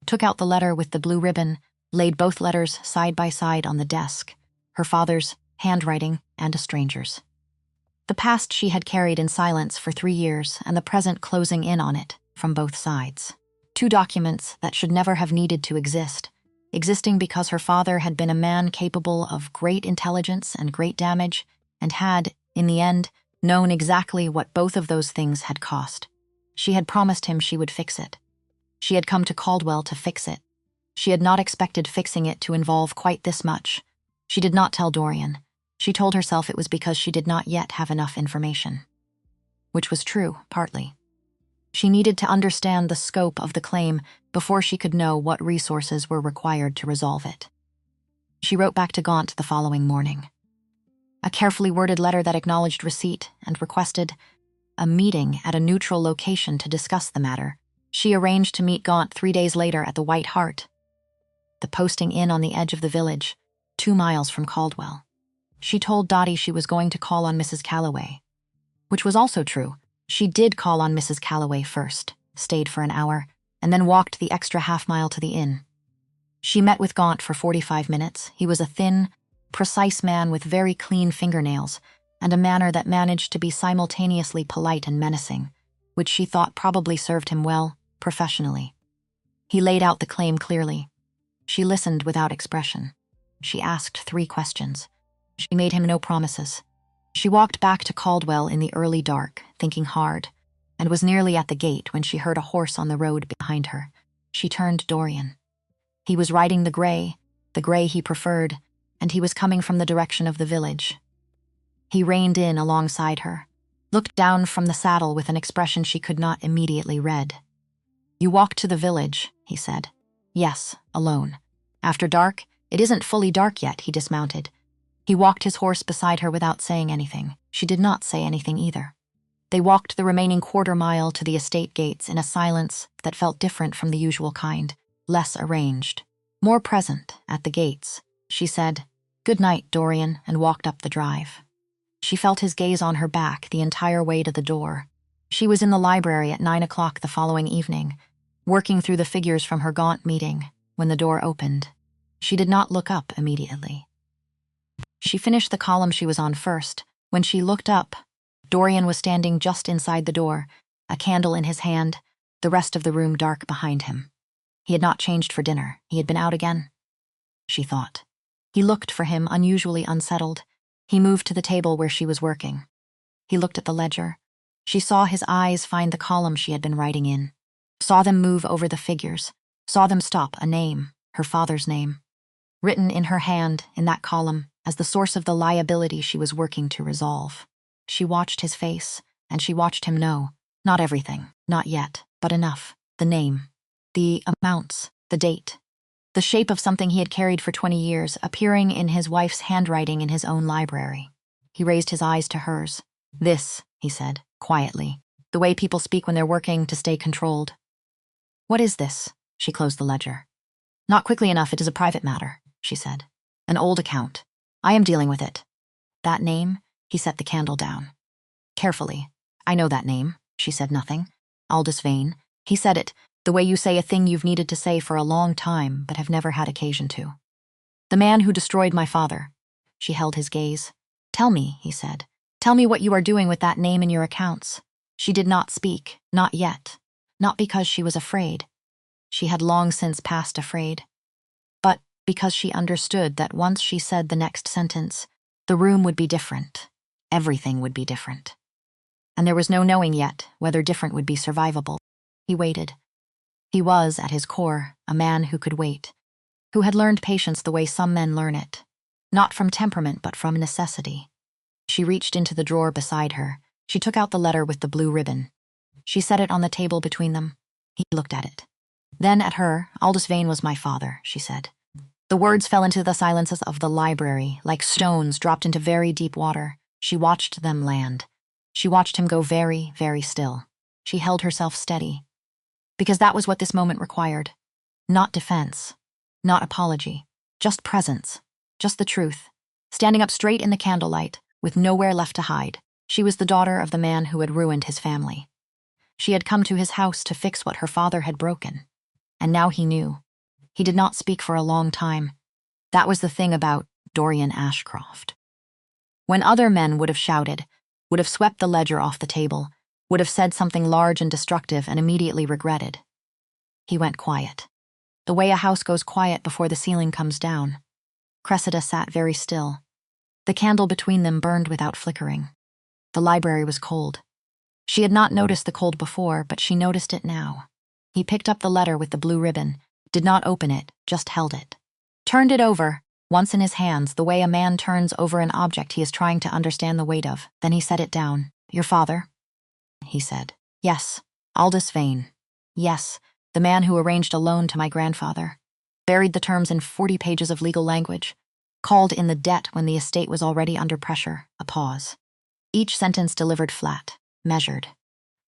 took out the letter with the blue ribbon, laid both letters side by side on the desk, her father's handwriting and a stranger's. The past she had carried in silence for 3 years, and the present closing in on it from both sides. 2 documents that should never have needed to exist, existing because her father had been a man capable of great intelligence and great damage, and had, in the end, known exactly what both of those things had cost. She had promised him she would fix it. She had come to Caldwell to fix it. She had not expected fixing it to involve quite this much. She did not tell Dorian. She told herself it was because she did not yet have enough information. Which was true, partly. She needed to understand the scope of the claim before she could know what resources were required to resolve it. She wrote back to Gaunt the following morning. A carefully worded letter that acknowledged receipt and requested a meeting at a neutral location to discuss the matter. She arranged to meet Gaunt 3 days later at the White Hart, the posting inn on the edge of the village, 2 miles from Caldwell. She told Dottie she was going to call on Mrs. Calloway, which was also true. She did call on Mrs. Calloway first, stayed for an hour, and then walked the extra half-mile to the inn. She met with Gaunt for 45 minutes. He was a thin, precise man with very clean fingernails and a manner that managed to be simultaneously polite and menacing, which she thought probably served him well, professionally. He laid out the claim clearly. She listened without expression. She asked 3 questions. She made him no promises. She walked back to Caldwell in the early dark, thinking hard, and was nearly at the gate when she heard a horse on the road behind her. She turned to Dorian. He was riding the gray he preferred, and he was coming from the direction of the village. He reined in alongside her, looked down from the saddle with an expression she could not immediately read. "You walk to the village," he said. "Yes, alone. After dark? It isn't fully dark yet," he dismounted. He walked his horse beside her without saying anything. She did not say anything either. They walked the remaining quarter-mile to the estate gates in a silence that felt different from the usual kind, less arranged, more present at the gates. She said, "Good night, Dorian," and walked up the drive. She felt his gaze on her back the entire way to the door. She was in the library at 9 o'clock the following evening, working through the figures from her Gaunt meeting, when the door opened. She did not look up immediately. She finished the column she was on first. When she looked up, Dorian was standing just inside the door, a candle in his hand, the rest of the room dark behind him. He had not changed for dinner. He had been out again, she thought. He looked for him, unusually unsettled. He moved to the table where she was working. He looked at the ledger. She saw his eyes find the column she had been writing in, saw them move over the figures, saw them stop, a name, her father's name, written in her hand in that column as the source of the liability she was working to resolve. She watched his face, and she watched him know, not everything, not yet, but enough, the name, the amounts, the date, the shape of something he had carried for 20 years, appearing in his wife's handwriting in his own library. He raised his eyes to hers. "This," he said, quietly. the way people speak when they're working to stay controlled. What is this? She closed the ledger. Not quickly enough, it is a private matter, she said. An old account. I am dealing with it. That name? He set the candle down. Carefully. I know that name. She said nothing. Aldous Vane. He said it, the way you say a thing you've needed to say for a long time but have never had occasion to. The man who destroyed my father. She held his gaze. Tell me, he said. Tell me what you are doing with that name in your accounts. She did not speak, not yet. Not because she was afraid. She had long since passed afraid. But because she understood that once she said the next sentence, the room would be different. Everything would be different. And there was no knowing yet whether different would be survivable. He waited. He was, at his core, a man who could wait, who had learned patience the way some men learn it, not from temperament but from necessity. She reached into the drawer beside her. She took out the letter with the blue ribbon. She set it on the table between them. He looked at it. Then at her. Aldous Vane was my father, she said. The words fell into the silences of the library, like stones dropped into very deep water. She watched them land. She watched him go very, very still. She held herself steady. Because that was what this moment required. Not defense. Not apology. Just presence. Just the truth. Standing up straight in the candlelight, with nowhere left to hide. She was the daughter of the man who had ruined his family. She had come to his house to fix what her father had broken. And now he knew. He did not speak for a long time. That was the thing about Dorian Ashcroft. When other men would have shouted, would have swept the ledger off the table, would have said something large and destructive and immediately regretted, he went quiet. The way a house goes quiet before the ceiling comes down. Cressida sat very still. The candle between them burned without flickering. The library was cold. She had not noticed the cold before, but she noticed it now. He picked up the letter with the blue ribbon, did not open it, just held it. Turned it over, once in his hands, the way a man turns over an object he is trying to understand the weight of. Then he set it down. Your father? He said. Yes, Aldous Vane. Yes, the man who arranged a loan to my grandfather. Buried the terms in 40 pages of legal language. Called in the debt when the estate was already under pressure. A pause. Each sentence delivered flat, measured.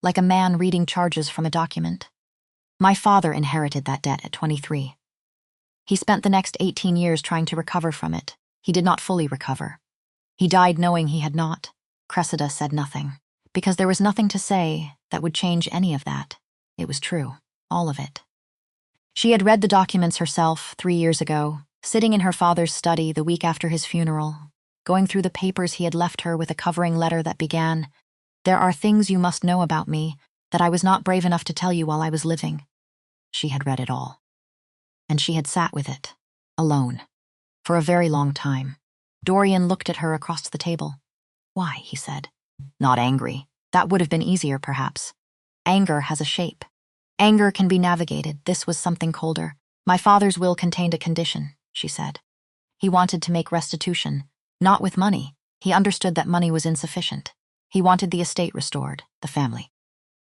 Like a man reading charges from a document. My father inherited that debt at 23. He spent the next 18 years trying to recover from it. He did not fully recover. He died knowing he had not. Cressida said nothing, because there was nothing to say that would change any of that. It was true, all of it. She had read the documents herself 3 years ago, sitting in her father's study the week after his funeral, going through the papers he had left her with a covering letter that began, "There are things you must know about me that I was not brave enough to tell you while I was living." She had read it all. And she had sat with it, alone, for a very long time. Dorian looked at her across the table. Why, he said. Not angry. That would have been easier, perhaps. Anger has a shape. Anger can be navigated. This was something colder. My father's will contained a condition, she said. He wanted to make restitution, not with money. He understood that money was insufficient. He wanted the estate restored, the family.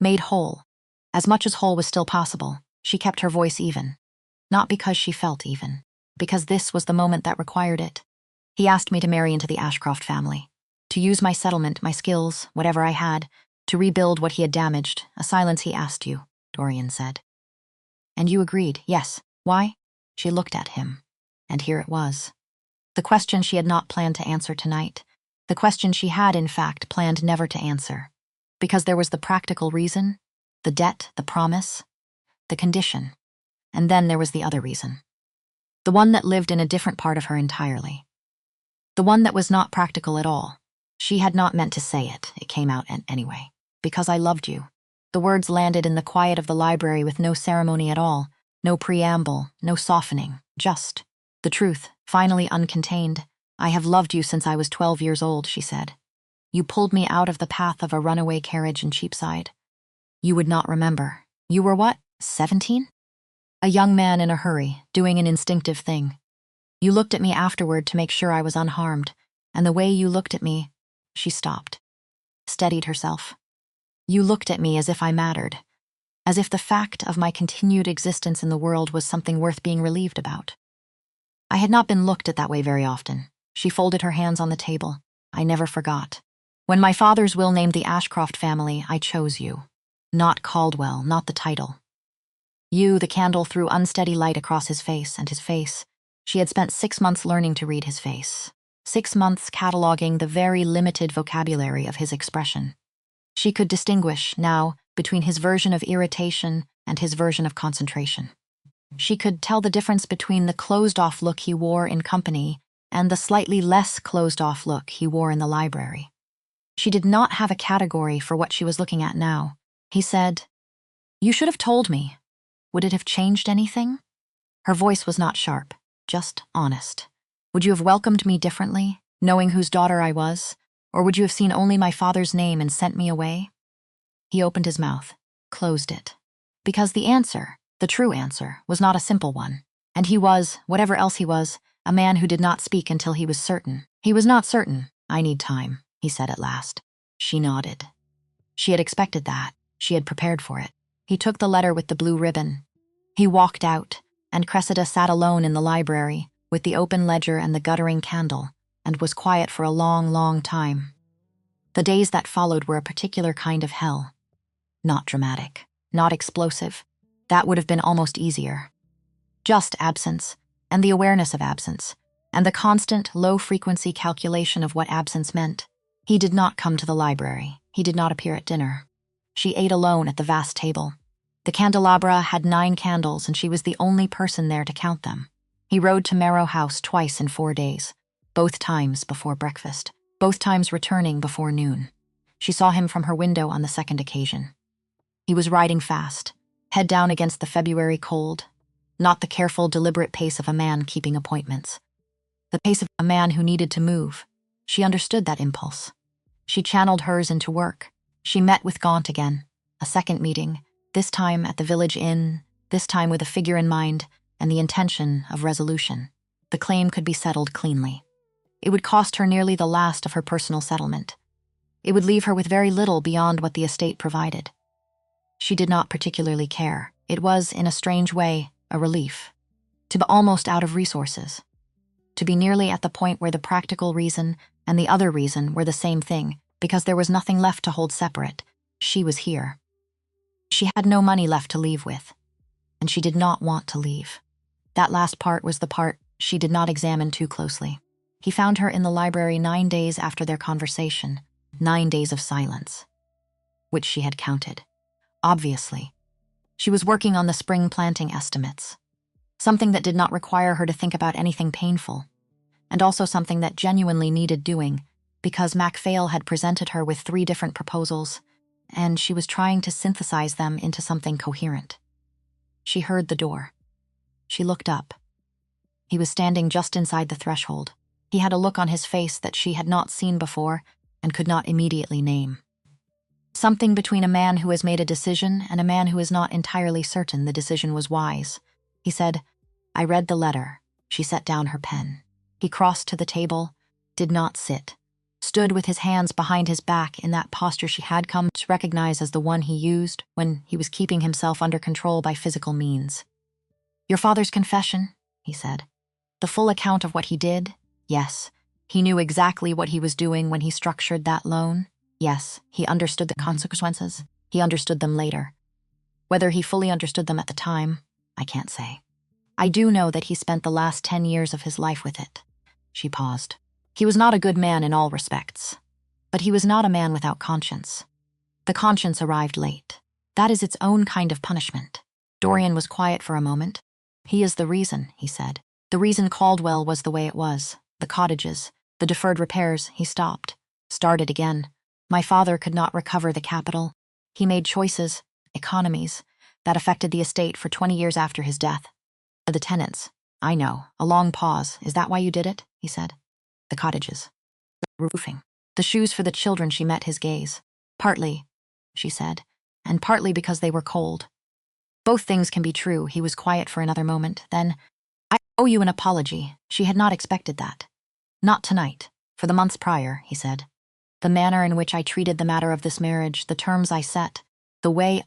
Made whole. As much as whole was still possible, she kept her voice even. Not because she felt even, because this was the moment that required it. He asked me to marry into the Ashcroft family, to use my settlement, my skills, whatever I had, to rebuild what he had damaged, a silence he asked you, Dorian said. And you agreed, yes. Why? She looked at him, and here it was. The question she had not planned to answer tonight, the question she had, in fact, planned never to answer. Because there was the practical reason, the debt, the promise, the condition. And then there was the other reason. The one that lived in a different part of her entirely. The one that was not practical at all. She had not meant to say it. It came out anyway. Because I loved you. The words landed in the quiet of the library with no ceremony at all, no preamble, no softening, just the truth, finally uncontained. I have loved you since I was 12 years old, she said. You pulled me out of the path of a runaway carriage in Cheapside. You would not remember. You were what, 17? A young man in a hurry, doing an instinctive thing. You looked at me afterward to make sure I was unharmed, and the way you looked at me, she stopped, steadied herself. You looked at me as if I mattered, as if the fact of my continued existence in the world was something worth being relieved about. I had not been looked at that way very often. She folded her hands on the table. I never forgot. When my father's will named the Ashcroft family, I chose you. Not Caldwell, not the title. You, the candle threw unsteady light across his face, and his face. She had spent 6 months learning to read his face. 6 months cataloging the very limited vocabulary of his expression. She could distinguish, now, between his version of irritation and his version of concentration. She could tell the difference between the closed-off look he wore in company and the slightly less closed-off look he wore in the library. She did not have a category for what she was looking at now. He said, "You should have told me. Would it have changed anything?" Her voice was not sharp, just honest. "Would you have welcomed me differently, knowing whose daughter I was? Or would you have seen only my father's name and sent me away?" He opened his mouth, closed it. Because the answer, the true answer, was not a simple one. And he was, whatever else he was, a man who did not speak until he was certain. He was not certain. "I need time," he said at last. She nodded. She had expected that. She had prepared for it. He took the letter with the blue ribbon. He walked out, and Cressida sat alone in the library, with the open ledger and the guttering candle, and was quiet for a long, long time. The days that followed were a particular kind of hell. Not dramatic, not explosive. That would have been almost easier. Just absence, and the awareness of absence, and the constant, low-frequency calculation of what absence meant. He did not come to the library. He did not appear at dinner. She ate alone at the vast table. The candelabra had 9 candles, and she was the only person there to count them. He rode to Marrow House twice in 4 days, both times before breakfast, both times returning before noon. She saw him from her window on the second occasion. He was riding fast, head down against the February cold, not the careful, deliberate pace of a man keeping appointments. The pace of a man who needed to move. She understood that impulse. She channeled hers into work. She met with Gaunt again, a second meeting, this time at the village inn, this time with a figure in mind and the intention of resolution. The claim could be settled cleanly. It would cost her nearly the last of her personal settlement. It would leave her with very little beyond what the estate provided. She did not particularly care. It was, in a strange way, a relief. To be almost out of resources. To be nearly at the point where the practical reason and the other reason were the same thing, because there was nothing left to hold separate. She was here. She had no money left to leave with, and she did not want to leave. That last part was the part she did not examine too closely. He found her in the library 9 days after their conversation, 9 days of silence, which she had counted. Obviously, she was working on the spring planting estimates, something that did not require her to think about anything painful, and also something that genuinely needed doing, because MacPhail had presented her with 3 different proposals, and she was trying to synthesize them into something coherent. She heard the door. She looked up. He was standing just inside the threshold. He had a look on his face that she had not seen before and could not immediately name. Something between a man who has made a decision and a man who is not entirely certain the decision was wise. He said, "I read the letter." She set down her pen. He crossed to the table, did not sit, stood with his hands behind his back in that posture she had come to recognize as the one he used when he was keeping himself under control by physical means. "Your father's confession," he said. "The full account of what he did? Yes. He knew exactly what he was doing when he structured that loan? Yes. He understood the consequences. He understood them later. Whether he fully understood them at the time, I can't say. I do know that he spent the last 10 years of his life with it." She paused. He was not a good man in all respects, but he was not a man without conscience. The conscience arrived late. That is its own kind of punishment. Dorian was quiet for a moment. "He is the reason," he said. "The reason Caldwell was the way it was. The cottages, the deferred repairs." He stopped, started again. "My father could not recover the capital. He made choices, economies, that affected the estate for 20 years after his death. The tenants. I know." A long pause. "Is that why you did it?" he said. "The cottages. The roofing. The shoes for the children." She met his gaze. "Partly," she said, "and partly because they were cold." "Both things can be true." He was quiet for another moment. Then, "I owe you an apology." She had not expected that. "Not tonight. For the months prior," he said. "The manner in which I treated the matter of this marriage, the terms I set, the way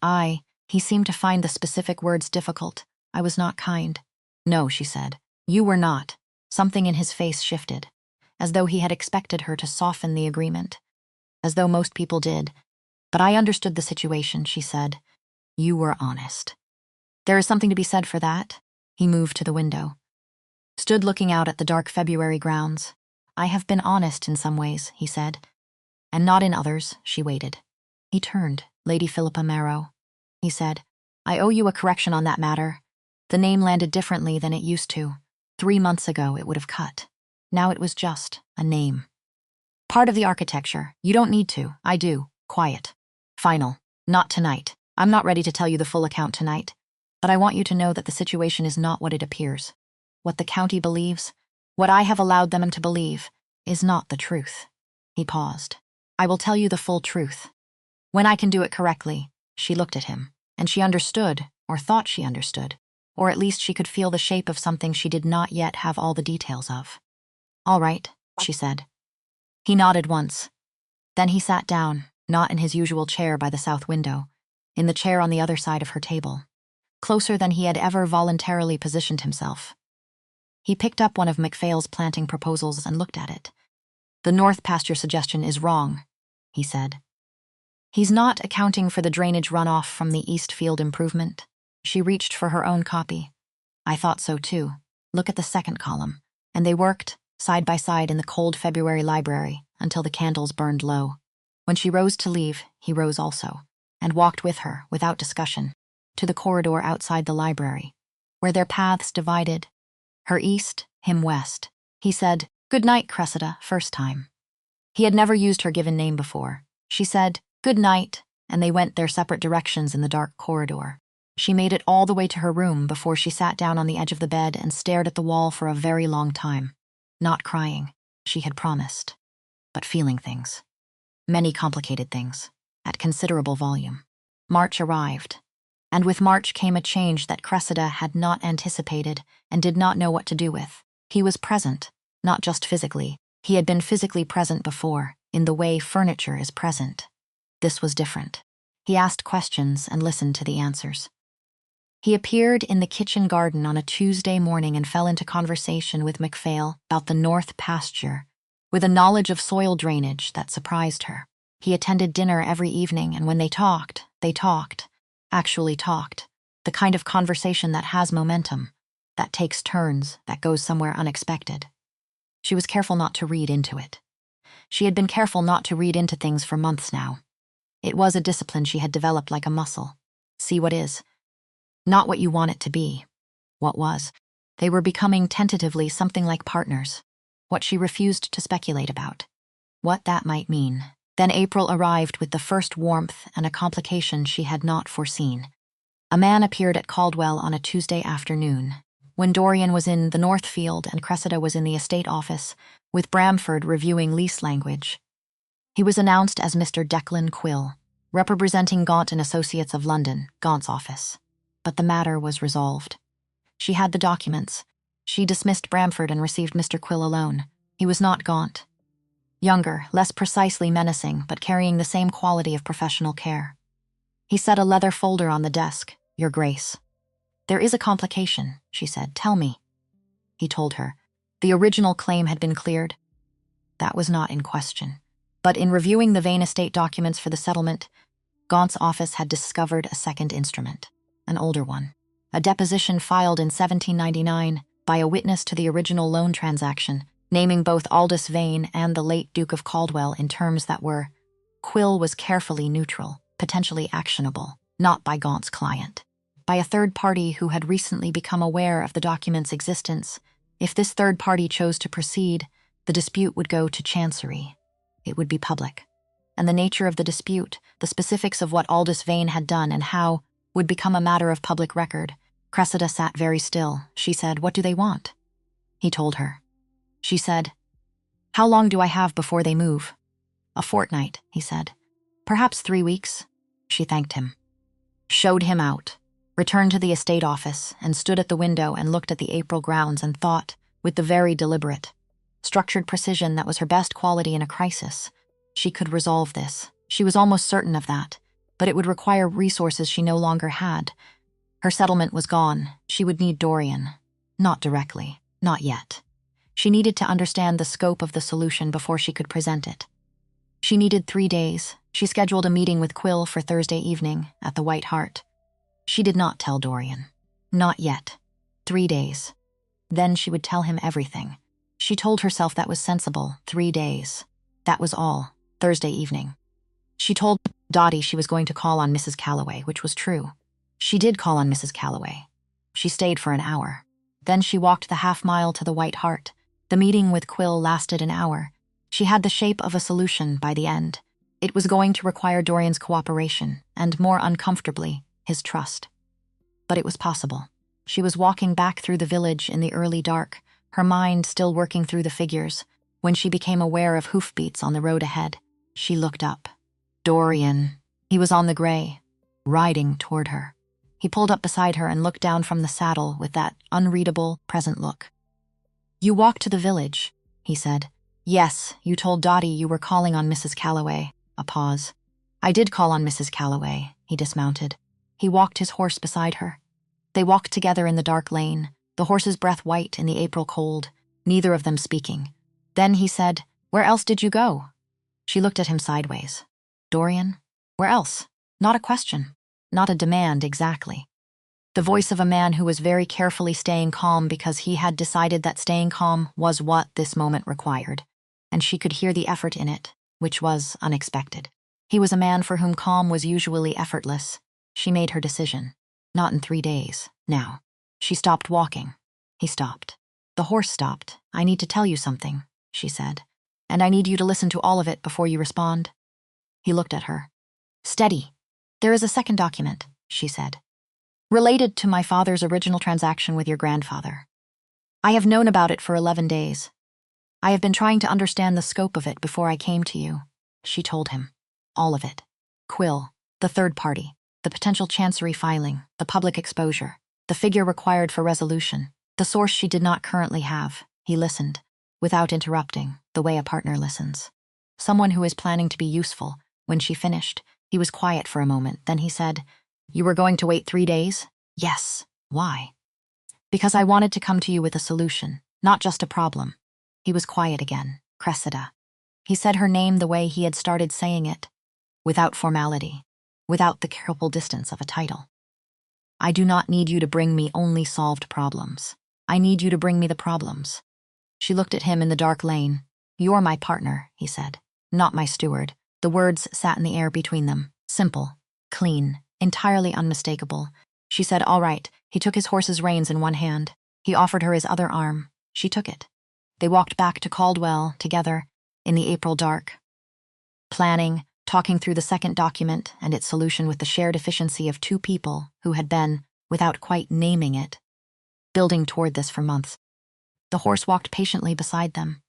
he seemed to find the specific words difficult. "I was not kind." "No," she said. "You were not." Something in his face shifted, as though he had expected her to soften the agreement. as though most people did. But I understood the situation, she said. You were honest. There is something to be said for that. He moved to the window. Stood looking out at the dark February grounds. I have been honest in some ways, he said. And not in others, she waited. He turned. Lady Philippa Marrow, he said. I owe you a correction on that matter. The name landed differently than it used to. 3 months ago it would have cut. Now it was just a name. Part of the architecture. You don't need to. I do. Quiet. Final. Not tonight. I'm not ready to tell you the full account tonight. But I want you to know that the situation is not what it appears. What the county believes, what I have allowed them to believe, is not the truth. He paused. I will tell you the full truth. When I can do it correctly. She looked at him, and she understood, or thought she understood, or at least she could feel the shape of something she did not yet have all the details of. All right, she said. He nodded once. Then he sat down, not in his usual chair by the south window, in the chair on the other side of her table, closer than he had ever voluntarily positioned himself. He picked up one of MacPhail's planting proposals and looked at it. The north pasture suggestion is wrong, he said. He's not accounting for the drainage runoff from the East Field improvement. She reached for her own copy. I thought so too. Look at the second column. And they worked, side by side in the cold February library, until the candles burned low. When she rose to leave, he rose also, and walked with her, without discussion, to the corridor outside the library, where their paths divided. Her east, him west. He said, "Good night, Cressida," first time. He had never used her given name before. She said, "Good night," and they went their separate directions in the dark corridor. She made it all the way to her room before she sat down on the edge of the bed and stared at the wall for a very long time. Not crying, she had promised, but feeling things. Many complicated things, at considerable volume. March arrived, and with March came a change that Cressida had not anticipated and did not know what to do with. He was present, not just physically. He had been physically present before, in the way furniture is present. This was different. He asked questions and listened to the answers. He appeared in the kitchen garden on a Tuesday morning and fell into conversation with MacPhail about the north pasture, with a knowledge of soil drainage that surprised her. He attended dinner every evening, and when they talked, actually talked, the kind of conversation that has momentum, that takes turns, that goes somewhere unexpected. She was careful not to read into it. She had been careful not to read into things for months now. It was a discipline she had developed like a muscle. See what is. Not what you want it to be. What was. They were becoming tentatively something like partners. What she refused to speculate about. What that might mean. Then April arrived with the first warmth and a complication she had not foreseen. A man appeared at Caldwell on a Tuesday afternoon, when Dorian was in the North Field and Cressida was in the estate office, with Bramford reviewing lease language. He was announced as Mr. Declan Quill, representing Gaunt and Associates of London, Gaunt's office. But the matter was resolved. She had the documents. She dismissed Bramford and received Mr. Quill alone. He was not Gaunt. Younger, less precisely menacing, but carrying the same quality of professional care. He set a leather folder on the desk. Your Grace. There is a complication, she said. Tell me. He told her. The original claim had been cleared. That was not in question. But in reviewing the Vane estate documents for the settlement, Gaunt's office had discovered a second instrument, an older one, a deposition filed in 1799 by a witness to the original loan transaction, naming both Aldous Vane and the late Duke of Caldwell in terms that were, Quill was carefully neutral, potentially actionable, not by Gaunt's client, by a third party who had recently become aware of the document's existence. If this third party chose to proceed, the dispute would go to Chancery. It would be public. And the nature of the dispute, the specifics of what Aldous Vane had done and how, would become a matter of public record. Cressida sat very still. She said, What do they want? He told her. She said, How long do I have before they move? A fortnight, he said. Perhaps 3 weeks. She thanked him. Showed him out. Returned to the estate office and stood at the window and looked at the April grounds and thought, with the very deliberate, structured precision that was her best quality in a crisis. She could resolve this. She was almost certain of that, but it would require resources she no longer had. Her settlement was gone. She would need Dorian. Not directly. Not yet. She needed to understand the scope of the solution before she could present it. She needed 3 days. She scheduled a meeting with Quill for Thursday evening at the White Hart. She did not tell Dorian. Not yet. 3 days. Then she would tell him everything. She told herself that was sensible. 3 days. That was all. Thursday evening. She told Dottie she was going to call on Mrs. Calloway, which was true. She did call on Mrs. Calloway. She stayed for an hour. Then she walked the half-mile to the White Hart. The meeting with Quill lasted an hour. She had the shape of a solution by the end. It was going to require Dorian's cooperation, and more uncomfortably, his trust. But it was possible. She was walking back through the village in the early dark, her mind still working through the figures, when she became aware of hoofbeats on the road ahead. She looked up. Dorian. He was on the gray, riding toward her. He pulled up beside her and looked down from the saddle with that unreadable, present look. "You walked to the village," he said. "Yes, you told Dottie you were calling on Mrs. Calloway." A pause. "I did call on Mrs. Calloway." He dismounted. He walked his horse beside her. They walked together in the dark lane, the horse's breath white in the April cold, neither of them speaking. Then he said, "Where else did you go?" She looked at him sideways. "Dorian? Where else?" Not a question. Not a demand exactly. The voice of a man who was very carefully staying calm because he had decided that staying calm was what this moment required, and she could hear the effort in it, which was unexpected. He was a man for whom calm was usually effortless. She made her decision. Not in 3 days, now. She stopped walking. He stopped. The horse stopped. "I need to tell you something," she said, "and I need you to listen to all of it before you respond." He looked at her. "Steady. There is a second document," she said, "related to my father's original transaction with your grandfather. I have known about it for 11 days. I have been trying to understand the scope of it before I came to you." She told him. All of it. Quill, the third party, the potential chancery filing, the public exposure, the figure required for resolution, the source she did not currently have. He listened, without interrupting, the way a partner listens. Someone who is planning to be useful. When she finished, he was quiet for a moment. Then he said, "You were going to wait 3 days?" "Yes." "Why?" "Because I wanted to come to you with a solution, not just a problem." He was quiet again. Cressida. He said her name the way he had started saying it, without formality, without the careful distance of a title. "I do not need you to bring me only solved problems. I need you to bring me the problems." She looked at him in the dark lane. "You're my partner," he said, "not my steward." The words sat in the air between them, simple, clean, entirely unmistakable. She said, "All right." He took his horse's reins in one hand. He offered her his other arm. She took it. They walked back to Caldwell together in the April dark, planning, talking through the second document and its solution with the shared efficiency of 2 people who had been, without quite naming it, building toward this for months. The horse walked patiently beside them.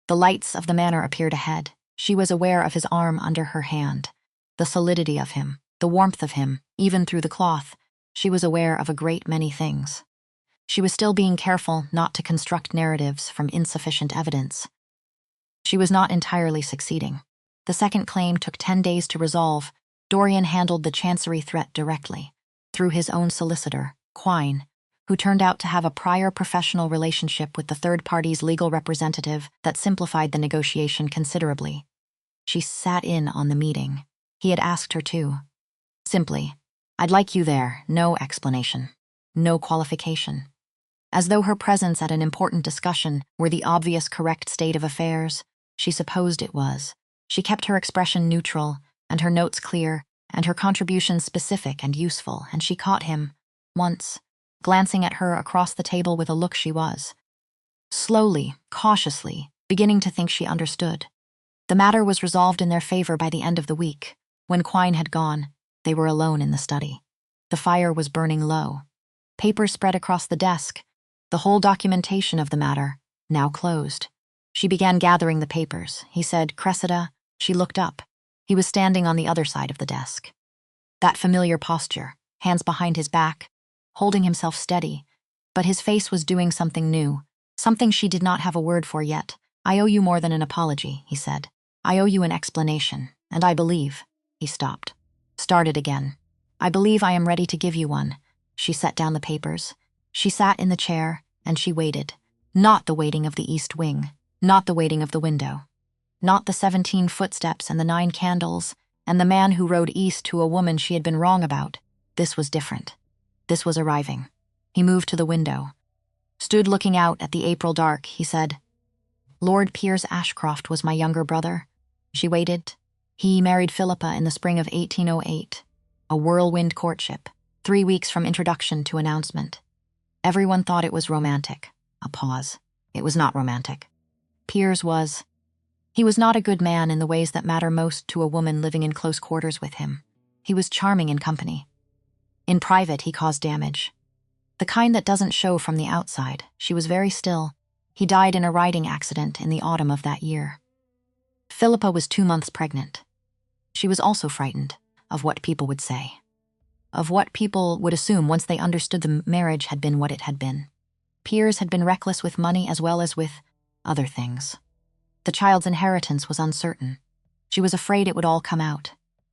The lights of the manor appeared ahead. She was aware of his arm under her hand, the solidity of him, the warmth of him, even through the cloth. She was aware of a great many things. She was still being careful not to construct narratives from insufficient evidence. She was not entirely succeeding. The second claim took 10 days to resolve. Dorian handled the chancery threat directly, through his own solicitor, Quine, who turned out to have a prior professional relationship with the third party's legal representative that simplified the negotiation considerably. She sat in on the meeting. He had asked her to. Simply, "I'd like you there," no explanation, no qualification. As though her presence at an important discussion were the obvious correct state of affairs. She supposed it was. She kept her expression neutral, and her notes clear, and her contributions specific and useful, and she caught him, once, glancing at her across the table with a look she was, slowly, cautiously, beginning to think she understood. The matter was resolved in their favor by the end of the week. When Quine had gone, they were alone in the study. The fire was burning low. Papers spread across the desk, the whole documentation of the matter, now closed. She began gathering the papers. He said, "Cressida." She looked up. He was standing on the other side of the desk. That familiar posture, hands behind his back, holding himself steady, but his face was doing something new, something she did not have a word for yet. "I owe you more than an apology," he said. "I owe you an explanation, and I believe—" He stopped. Started again. "I believe I am ready to give you one." She set down the papers. She sat in the chair, and she waited. Not the waiting of the East Wing, not the waiting of the window. Not the 17 footsteps and the 9 candles, and the man who rode east to a woman she had been wrong about. This was different. This was arriving. He moved to the window. Stood looking out at the April dark, he said, "Lord Piers Ashcroft was my younger brother." She waited. He married Philippa in the spring of 1808. A whirlwind courtship, 3 weeks from introduction to announcement. Everyone thought it was romantic. A pause. It was not romantic. Piers was... He was not a good man in the ways that matter most to a woman living in close quarters with him. He was charming in company. In private, he caused damage. The kind that doesn't show from the outside. She was very still. He died in a riding accident in the autumn of that year. Philippa was 2 months pregnant. She was also frightened of what people would say, of what people would assume once they understood the marriage had been what it had been. Piers had been reckless with money as well as with other things. The child's inheritance was uncertain. She was afraid it would all come out.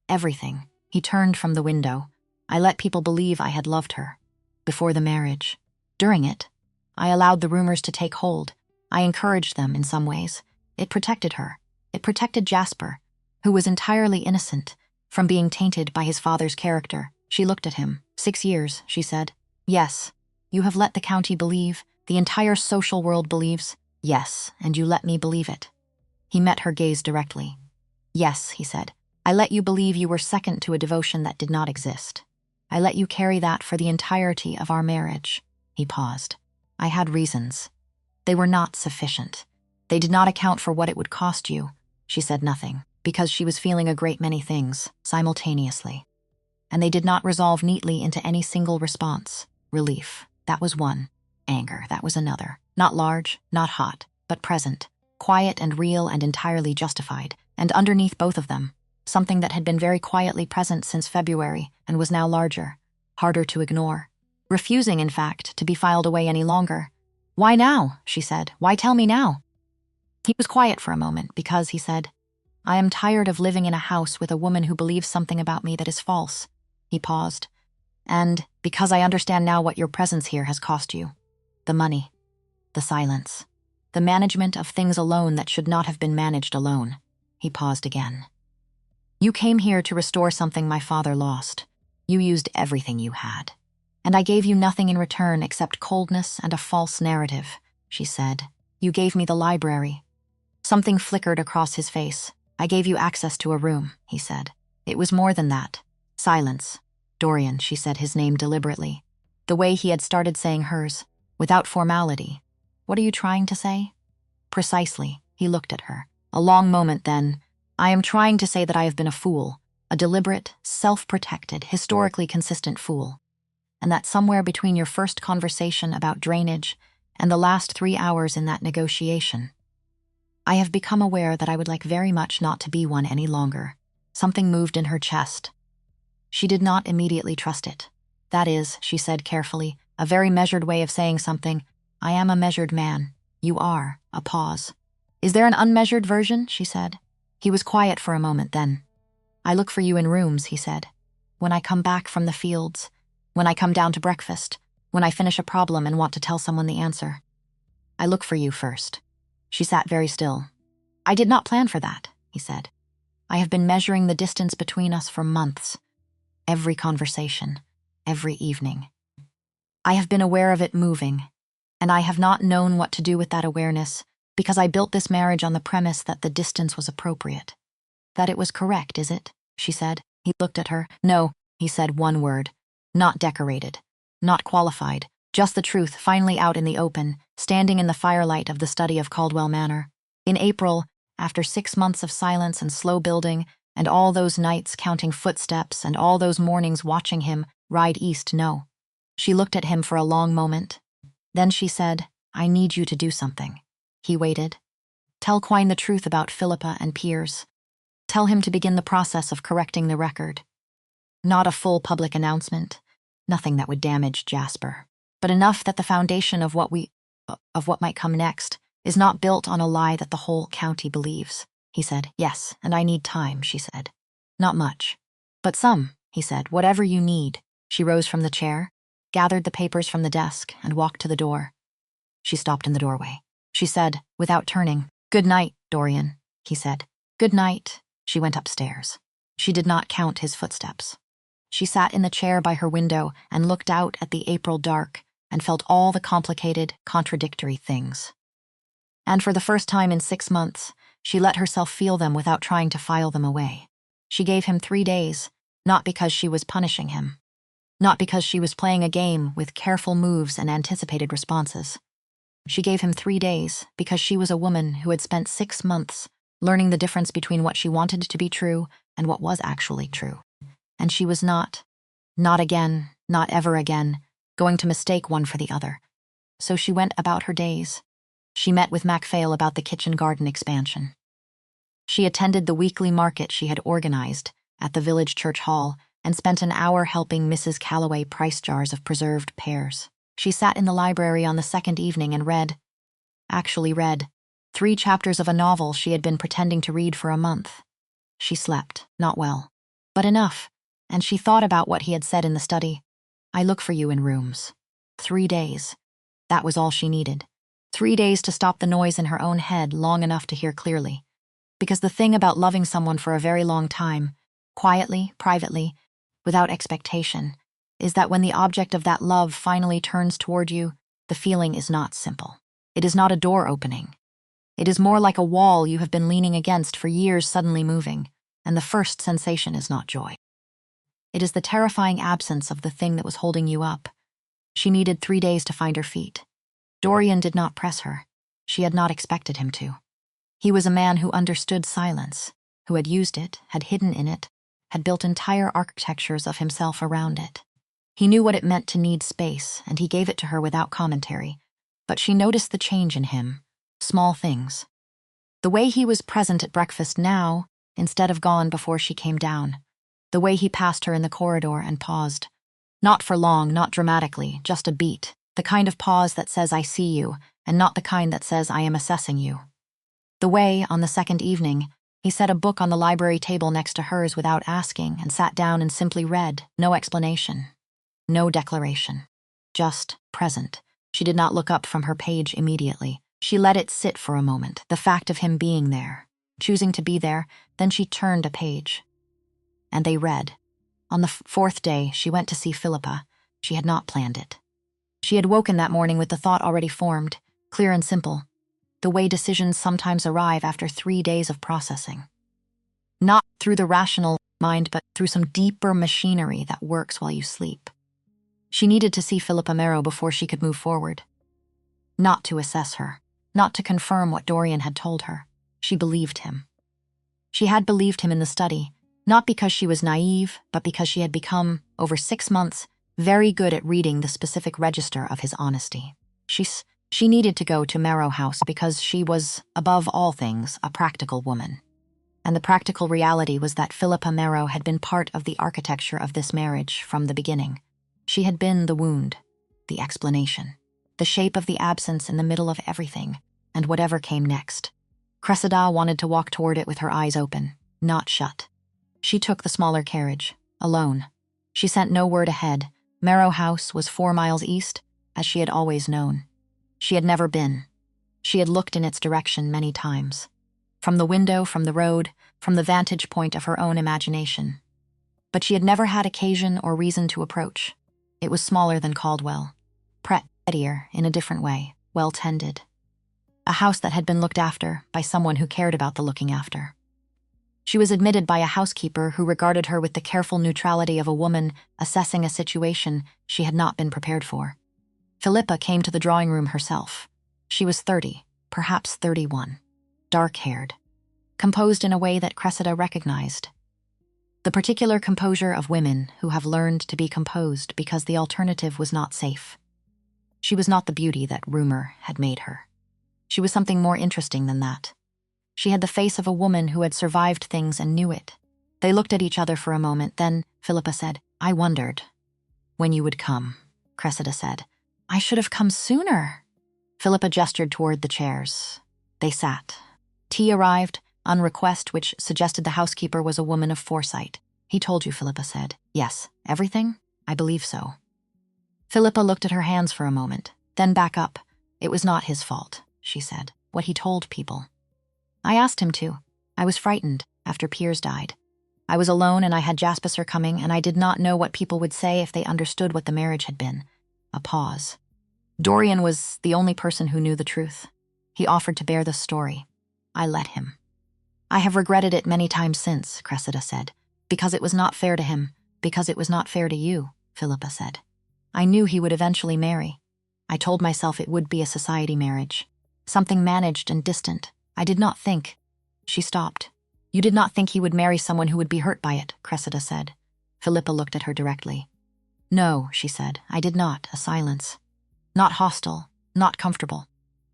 Everything. He turned from the window. I let people believe I had loved her. Before the marriage. During it, I allowed the rumors to take hold. I encouraged them in some ways. It protected her. It protected Jasper, who was entirely innocent, from being tainted by his father's character. She looked at him. 6 years, she said. Yes. You have let the county believe, the entire social world believes. Yes, and you let me believe it. He met her gaze directly. Yes, he said. I let you believe you were second to a devotion that did not exist. I let you carry that for the entirety of our marriage. He paused. I had reasons. They were not sufficient. They did not account for what it would cost you. She said nothing, because she was feeling a great many things, simultaneously. And they did not resolve neatly into any single response. Relief, that was one. Anger, that was another. Not large, not hot, but present. Quiet and real and entirely justified. And underneath both of them, something that had been very quietly present since February and was now larger, harder to ignore. Refusing, in fact, to be filed away any longer. Why now? She said. Why tell me now? He was quiet for a moment because, he said, I am tired of living in a house with a woman who believes something about me that is false. He paused. And because I understand now what your presence here has cost you. The money. The silence. The management of things alone that should not have been managed alone. He paused again. You came here to restore something my father lost. You used everything you had. And I gave you nothing in return except coldness and a false narrative, she said. You gave me the library. Something flickered across his face. I gave you access to a room, he said. It was more than that. Silence. Dorian, she said his name deliberately. The way he had started saying hers, without formality. What are you trying to say? Precisely, he looked at her. A long moment then. I am trying to say that I have been a fool, a deliberate, self-protected, historically consistent fool. And that somewhere between your first conversation about drainage and the last 3 hours in that negotiation, I have become aware that I would like very much not to be one any longer. Something moved in her chest. She did not immediately trust it. That is, she said carefully, a very measured way of saying something. I am a measured man. You are. A pause. Is there an unmeasured version? She said. He was quiet for a moment then. I look for you in rooms, he said. When I come back from the fields. When I come down to breakfast. When I finish a problem and want to tell someone the answer. I look for you first. She sat very still. I did not plan for that, he said. I have been measuring the distance between us for months. Every conversation. Every evening. I have been aware of it moving. And I have not known what to do with that awareness because I built this marriage on the premise that the distance was appropriate. That it was correct, is it? She said. He looked at her. No, he said one word. Not decorated. Not qualified. Just the truth, finally out in the open, standing in the firelight of the study of Caldwell Manor. In April, after 6 months of silence and slow building, and all those nights counting footsteps and all those mornings watching him ride east, no. She looked at him for a long moment. Then she said, I need you to do something. He waited. Tell Quine the truth about Philippa and Piers. Tell him to begin the process of correcting the record. Not a full public announcement, nothing that would damage Jasper, but enough that the foundation of what might come next is not built on a lie that the whole county believes. He said, Yes, and I need time, she said. Not much. But some, he said, whatever you need. She rose from the chair, gathered the papers from the desk, and walked to the door. She stopped in the doorway. She said, without turning, Good night, Dorian. he said. Good night. She went upstairs. She did not count his footsteps. She sat in the chair by her window and looked out at the April dark and felt all the complicated, contradictory things. And for the first time in 6 months, she let herself feel them without trying to file them away. She gave him 3 days, not because she was punishing him, not because she was playing a game with careful moves and anticipated responses. She gave him 3 days because she was a woman who had spent 6 months learning the difference between what she wanted to be true and what was actually true. And she was not again, not ever again, going to mistake one for the other. So she went about her days. She met with Macphail about the kitchen garden expansion. She attended the weekly market she had organized at the village church hall and spent an hour helping Mrs. Calloway price jars of preserved pears. She sat in the library on the second evening and read 3 chapters of a novel she had been pretending to read for a month. She slept, not well, but enough, and she thought about what he had said in the study. I look for you in rooms. 3 days. That was all she needed. 3 days to stop the noise in her own head long enough to hear clearly. Because the thing about loving someone for a very long time, quietly, privately, without expectation, is that when the object of that love finally turns toward you, the feeling is not simple. It is not a door opening. It is more like a wall you have been leaning against for years suddenly moving, and the first sensation is not joy. It is the terrifying absence of the thing that was holding you up. She needed 3 days to find her feet. Dorian did not press her. She had not expected him to. He was a man who understood silence, who had used it, had hidden in it, had built entire architectures of himself around it. He knew what it meant to need space, and he gave it to her without commentary. But she noticed the change in him, small things. The way he was present at breakfast now, instead of gone before she came down. The way he passed her in the corridor and paused. Not for long, not dramatically, just a beat. The kind of pause that says, I see you, and not the kind that says, I am assessing you. The way, on the second evening, he set a book on the library table next to hers without asking and sat down and simply read, no explanation, no declaration. Just present. She did not look up from her page immediately. She let it sit for a moment, the fact of him being there, choosing to be there, then she turned a page. And they read. On the 4th day, she went to see Philippa. She had not planned it. She had woken that morning with the thought already formed, clear and simple, the way decisions sometimes arrive after 3 days of processing. Not through the rational mind, but through some deeper machinery that works while you sleep. She needed to see Philippa Marrow before she could move forward. Not to assess her, not to confirm what Dorian had told her. She believed him. She had believed him in the study, not because she was naive, but because she had become, over 6 months, very good at reading the specific register of his honesty. She needed to go to Marrow House because she was, above all things, a practical woman. And the practical reality was that Philippa Marrow had been part of the architecture of this marriage from the beginning. She had been the wound, the explanation, the shape of the absence in the middle of everything, and whatever came next. Cressida wanted to walk toward it with her eyes open, not shut. She took the smaller carriage, alone. She sent no word ahead. Marrow House was 4 miles east, as she had always known. She had never been. She had looked in its direction many times. From the window, from the road, from the vantage point of her own imagination. But she had never had occasion or reason to approach. It was smaller than Caldwell. Prettier, in a different way, well-tended. A house that had been looked after by someone who cared about the looking after. She was admitted by a housekeeper who regarded her with the careful neutrality of a woman assessing a situation she had not been prepared for. Philippa came to the drawing room herself. She was 30, perhaps 31, dark-haired, composed in a way that Cressida recognized. The particular composure of women who have learned to be composed because the alternative was not safe. She was not the beauty that rumor had made her. She was something more interesting than that. She had the face of a woman who had survived things and knew it. They looked at each other for a moment, then Philippa said, I wondered when you would come, Cressida said. I should have come sooner. Philippa gestured toward the chairs. They sat. Tea arrived, on request, which suggested the housekeeper was a woman of foresight. He told you, Philippa said. Yes, everything? I believe so. Philippa looked at her hands for a moment, then back up. It was not his fault, she said, what he told people. I asked him to. I was frightened after Piers died. I was alone and I had Jasper coming, and I did not know what people would say if they understood what the marriage had been. A pause. Dorian was the only person who knew the truth. He offered to bear the story. I let him. I have regretted it many times since, Cressida said. Because it was not fair to him. Because it was not fair to you, Philippa said. I knew he would eventually marry. I told myself it would be a society marriage. Something managed and distant. I did not think. She stopped. You did not think he would marry someone who would be hurt by it, Cressida said. Philippa looked at her directly. No, she said. I did not. A silence. Not hostile. Not comfortable.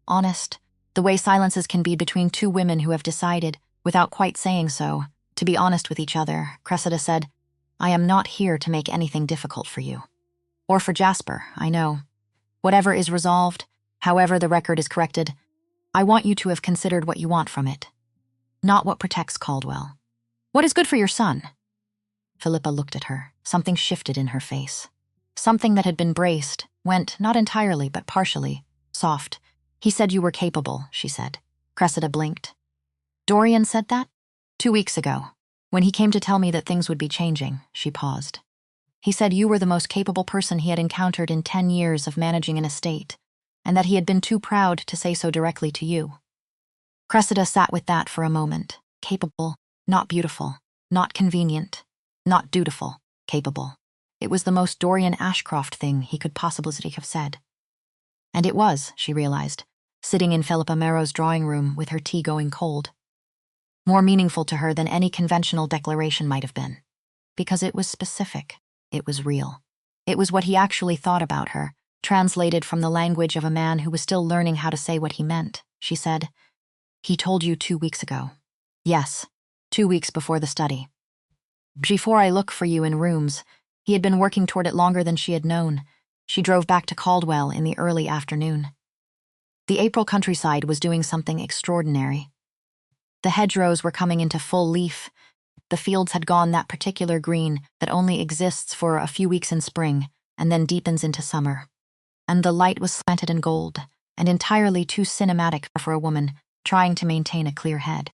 Honest. The way silences can be between two women who have decided, without quite saying so, to be honest with each other. Cressida said, I am not here to make anything difficult for you. Or for Jasper, I know. Whatever is resolved, however the record is corrected, I want you to have considered what you want from it. Not what protects Caldwell. What is good for your son? Philippa looked at her. Something shifted in her face. Something that had been braced, went not entirely but partially, soft. He said you were capable, she said. Cressida blinked. Dorian said that? 2 weeks ago, when he came to tell me that things would be changing, she paused. He said you were the most capable person he had encountered in 10 years of managing an estate, and that he had been too proud to say so directly to you. Cressida sat with that for a moment. Capable, not beautiful, not convenient, not dutiful, capable. It was the most Dorian Ashcroft thing he could possibly have said. And it was, she realized, sitting in Philippa Merrow's drawing room with her tea going cold. More meaningful to her than any conventional declaration might have been. Because it was specific. It was real. It was what he actually thought about her, translated from the language of a man who was still learning how to say what he meant. She said, He told you 2 weeks ago. Yes, 2 weeks before the study. Before I look for you in rooms, he had been working toward it longer than she had known. She drove back to Caldwell in the early afternoon. The April countryside was doing something extraordinary. The hedgerows were coming into full leaf. The fields had gone that particular green that only exists for a few weeks in spring and then deepens into summer. And the light was slanted in gold, and entirely too cinematic for a woman trying to maintain a clear head.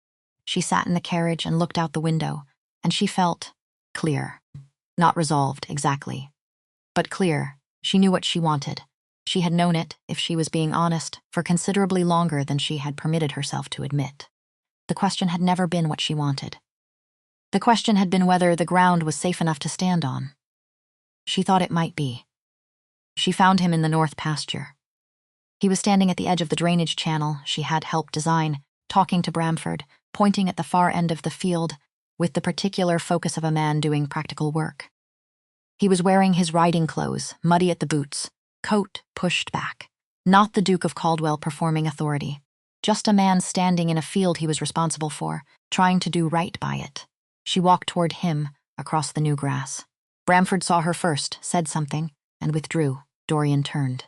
She sat in the carriage and looked out the window, and she felt clear. Not resolved, exactly. But clear. She knew what she wanted. She had known it, if she was being honest, for considerably longer than she had permitted herself to admit. The question had never been what she wanted. The question had been whether the ground was safe enough to stand on. She thought it might be. She found him in the north pasture. He was standing at the edge of the drainage channel she had helped design, talking to Bramford, pointing at the far end of the field, with the particular focus of a man doing practical work. He was wearing his riding clothes, muddy at the boots, coat pushed back. Not the Duke of Caldwell performing authority. Just a man standing in a field he was responsible for, trying to do right by it. She walked toward him, across the new grass. Bramford saw her first, said something, and withdrew. Dorian turned.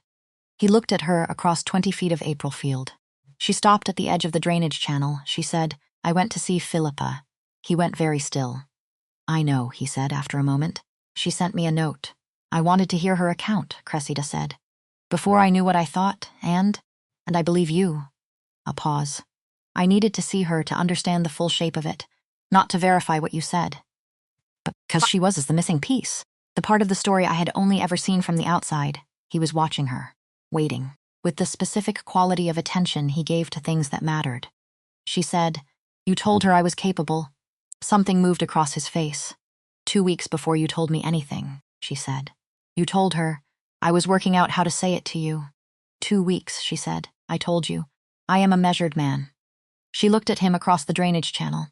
He looked at her across 20 feet of April field. She stopped at the edge of the drainage channel. She said, I went to see Philippa. He went very still. I know, he said after a moment. She sent me a note. I wanted to hear her account, Cressida said. Before I knew what I thought, and I believe you. A pause. I needed to see her to understand the full shape of it, not to verify what you said. But because she was the missing piece, the part of the story I had only ever seen from the outside. He was watching her, waiting, with the specific quality of attention he gave to things that mattered. She said, You told her I was capable. Something moved across his face. 2 weeks before you told me anything, she said. You told her, I was working out how to say it to you. 2 weeks, she said. I told you. I am a measured man. She looked at him across the drainage channel.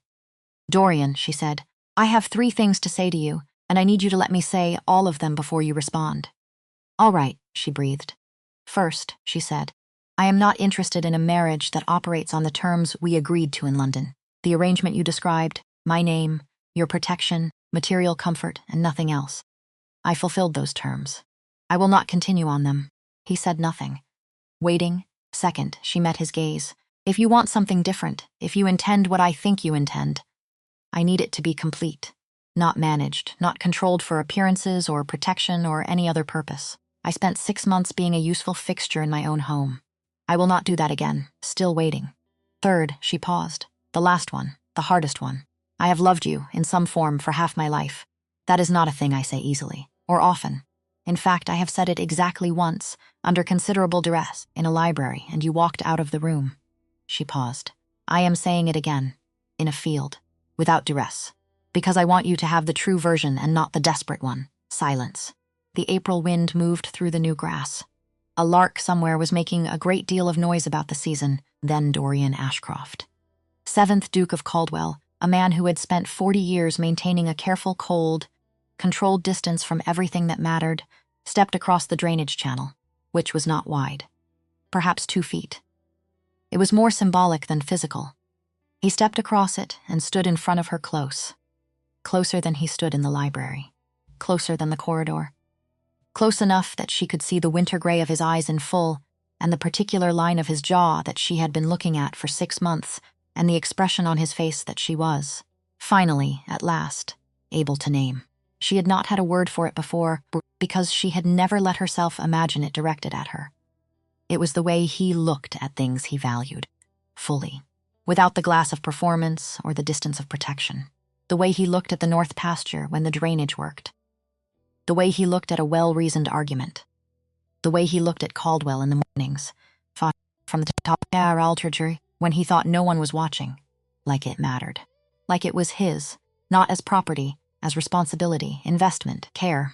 Dorian, she said, I have 3 things to say to you, and I need you to let me say all of them before you respond. All right, she breathed. First, she said, I am not interested in a marriage that operates on the terms we agreed to in London. The arrangement you described, my name, your protection, material comfort, and nothing else. I fulfilled those terms. I will not continue on them. He said nothing. Waiting. Second, she met his gaze. If you want something different, if you intend what I think you intend, I need it to be complete. Not managed, not controlled for appearances or protection or any other purpose. I spent 6 months being a useful fixture in my own home. I will not do that again. Still waiting. Third, she paused. The last one. the hardest one. I have loved you, in some form, for half my life. That is not a thing I say easily, or often. In fact, I have said it exactly once, under considerable duress, in a library, and you walked out of the room. She paused. I am saying it again, in a field, without duress, because I want you to have the true version and not the desperate one. Silence. The April wind moved through the new grass. A lark somewhere was making a great deal of noise about the season, then Dorian Ashcroft. 7th Duke of Caldwell, a man who had spent 40 years maintaining a careful, cold, controlled distance from everything that mattered, stepped across the drainage channel, which was not wide. Perhaps 2 feet. It was more symbolic than physical. He stepped across it and stood in front of her close. Closer than he stood in the library. Closer than the corridor. Close enough that she could see the winter gray of his eyes in full, and the particular line of his jaw that she had been looking at for 6 months, and the expression on his face that she was, finally, at last, able to name. She had not had a word for it before, because she had never let herself imagine it directed at her. It was the way he looked at things he valued, fully, without the glass of performance or the distance of protection. The way he looked at the north pasture when the drainage worked. The way he looked at a well-reasoned argument. The way he looked at Caldwell in the mornings, fought from the top altarjury, when he thought no one was watching, like it mattered. Like it was his, not as property, as responsibility, investment, care.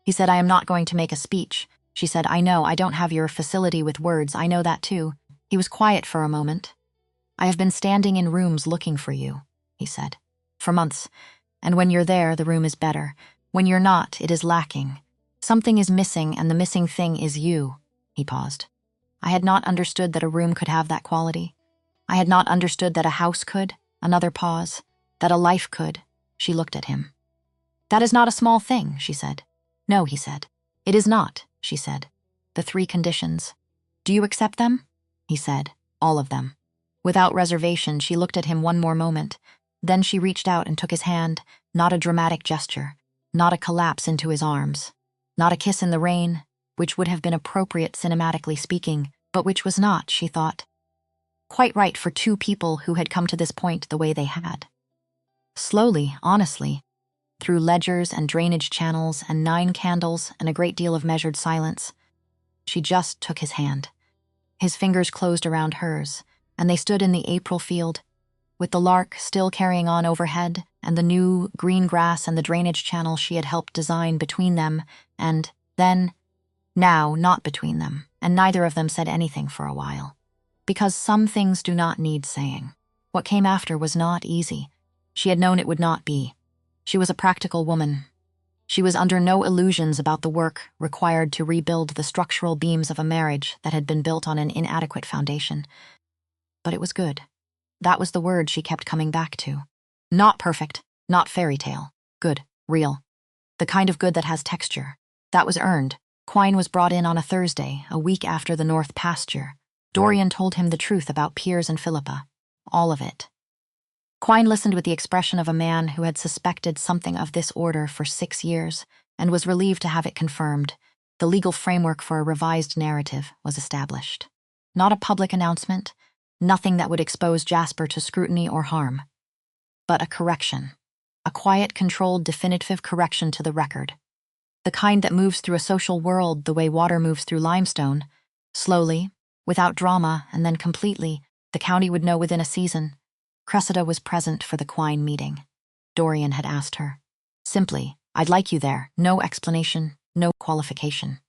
He said, I am not going to make a speech. She said, I know, I don't have your facility with words, I know that too. He was quiet for a moment. I have been standing in rooms looking for you, he said, for months, and when you're there, the room is better. When you're not, it is lacking. Something is missing, and the missing thing is you. He paused. I had not understood that a room could have that quality. I had not understood that a house could. Another pause. That a life could. She looked at him. That is not a small thing, she said. No, he said. It is not, she said. The 3 conditions. Do you accept them? He said. All of them. Without reservation, she looked at him one more moment. Then she reached out and took his hand, not a dramatic gesture, not a collapse into his arms, not a kiss in the rain, which would have been appropriate cinematically speaking, but which was not, she thought. Quite right for 2 people who had come to this point the way they had. Slowly, honestly, through ledgers and drainage channels and 9 candles and a great deal of measured silence, she just took his hand. His fingers closed around hers, and they stood in the April field, with the lark still carrying on overhead, and the new green grass and the drainage channel she had helped design between them, and then, now not between them, and neither of them said anything for a while. Because some things do not need saying. What came after was not easy. She had known it would not be. She was a practical woman. She was under no illusions about the work required to rebuild the structural beams of a marriage that had been built on an inadequate foundation. But it was good. That was the word she kept coming back to. Not perfect, not fairy tale. Good, real. The kind of good that has texture. That was earned. Quine was brought in on a Thursday, a week after the North pasture. Dorian told him the truth about Piers and Philippa. All of it. Quine listened with the expression of a man who had suspected something of this order for 6 years and was relieved to have it confirmed. The legal framework for a revised narrative was established. Not a public announcement, nothing that would expose Jasper to scrutiny or harm, but a correction. A quiet, controlled, definitive correction to the record. The kind that moves through a social world the way water moves through limestone. Slowly, without drama, and then completely, the county would know within a season. Cressida was present for the Quine meeting. Dorian had asked her. Simply, I'd like you there. No explanation, no qualification.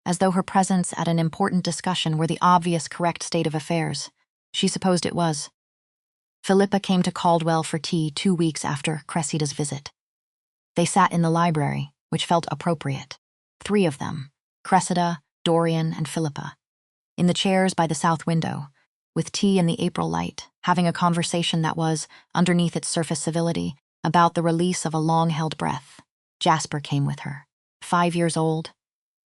As though her presence at an important discussion were the obvious correct state of affairs. She supposed it was. Philippa came to Caldwell for tea 2 weeks after Cressida's visit. They sat in the library, which felt appropriate. 3 of them, Cressida, Dorian, and Philippa, in the chairs by the south window, with tea in the April light, having a conversation that was, underneath its surface civility, about the release of a long-held breath. Jasper came with her, 5 years old,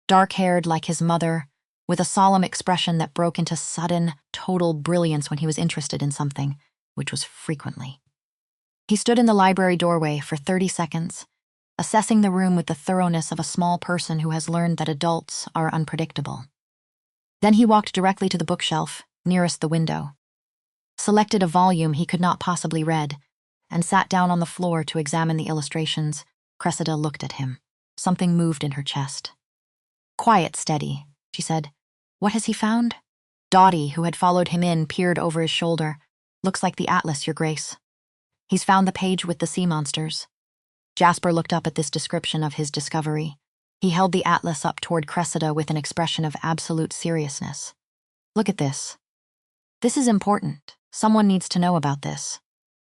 dark-haired like his mother, with a solemn expression that broke into sudden, total brilliance when he was interested in something, which was frequently. He stood in the library doorway for 30 seconds, assessing the room with the thoroughness of a small person who has learned that adults are unpredictable. Then he walked directly to the bookshelf, nearest the window. selected a volume he could not possibly read, and sat down on the floor to examine the illustrations. Cressida looked at him. Something moved in her chest. "Quiet, steady," she said. "What has he found?" Dottie, who had followed him in, peered over his shoulder. "Looks like the atlas, Your Grace." "He's found the page with the sea monsters." Jasper looked up at this description of his discovery. He held the atlas up toward Cressida with an expression of absolute seriousness. "Look at this. This is important. Someone needs to know about this."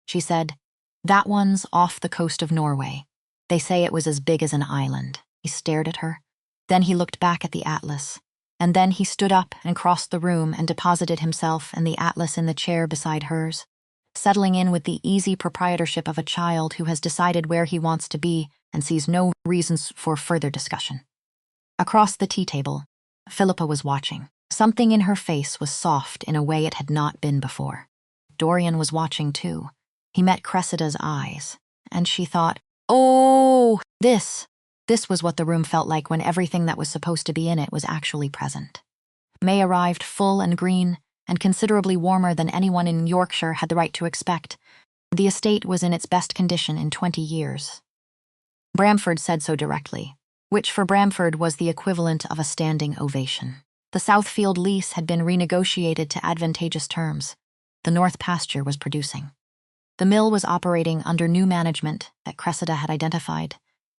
She said, "That one's off the coast of Norway. They say it was as big as an island." He stared at her. Then he looked back at the atlas. And then he stood up and crossed the room and deposited himself and the atlas in the chair beside hers, settling in with the easy proprietorship of a child who has decided where he wants to be and sees no reasons for further discussion. Across the tea table, Philippa was watching. Something in her face was soft in a way it had not been before. Dorian was watching too. He met Cressida's eyes, and she thought, "Oh, this was what the room felt like when everything that was supposed to be in it was actually present." May arrived full and green, and considerably warmer than anyone in Yorkshire had the right to expect. The estate was in its best condition in 20 years. Bramford said so directly, which for Bramford was the equivalent of a standing ovation. The Southfield lease had been renegotiated to advantageous terms. The north pasture was producing. The mill was operating under new management that Cressida had identified,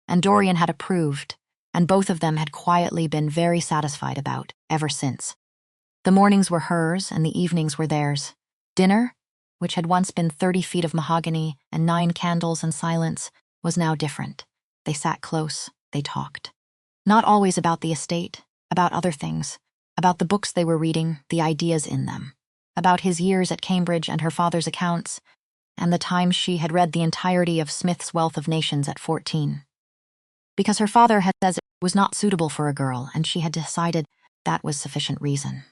and Dorian had approved, and both of them had quietly been very satisfied about ever since. The mornings were hers and the evenings were theirs. Dinner, which had once been 30 feet of mahogany and 9 candles and silence, was now different. They sat close, they talked. Not always about the estate, about other things, about the books they were reading, the ideas in them, about his years at Cambridge and her father's accounts, and the time she had read the entirety of Smith's Wealth of Nations at 14. Because her father had said it was not suitable for a girl, and she had decided that was sufficient reason.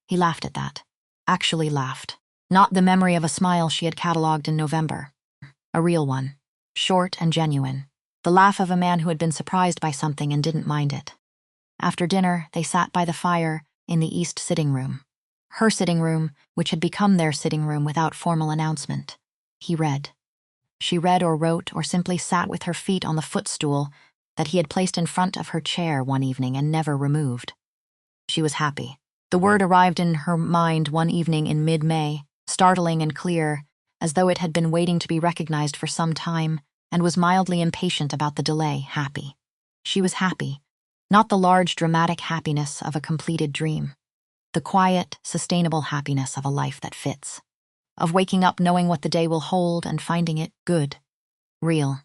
He laughed at that. Actually laughed. Not the memory of a smile she had catalogued in November. A real one. Short and genuine. The laugh of a man who had been surprised by something and didn't mind it. After dinner, they sat by the fire in the east sitting room. Her sitting room, which had become their sitting room without formal announcement. He read. She read or wrote or simply sat with her feet on the footstool that he had placed in front of her chair one evening and never removed. She was happy. The word arrived in her mind one evening in mid-May, startling and clear, as though it had been waiting to be recognized for some time, and was mildly impatient about the delay. Happy. She was happy. Not the large, dramatic happiness of a completed dream. The quiet, sustainable happiness of a life that fits. Of waking up knowing what the day will hold and finding it good. Real.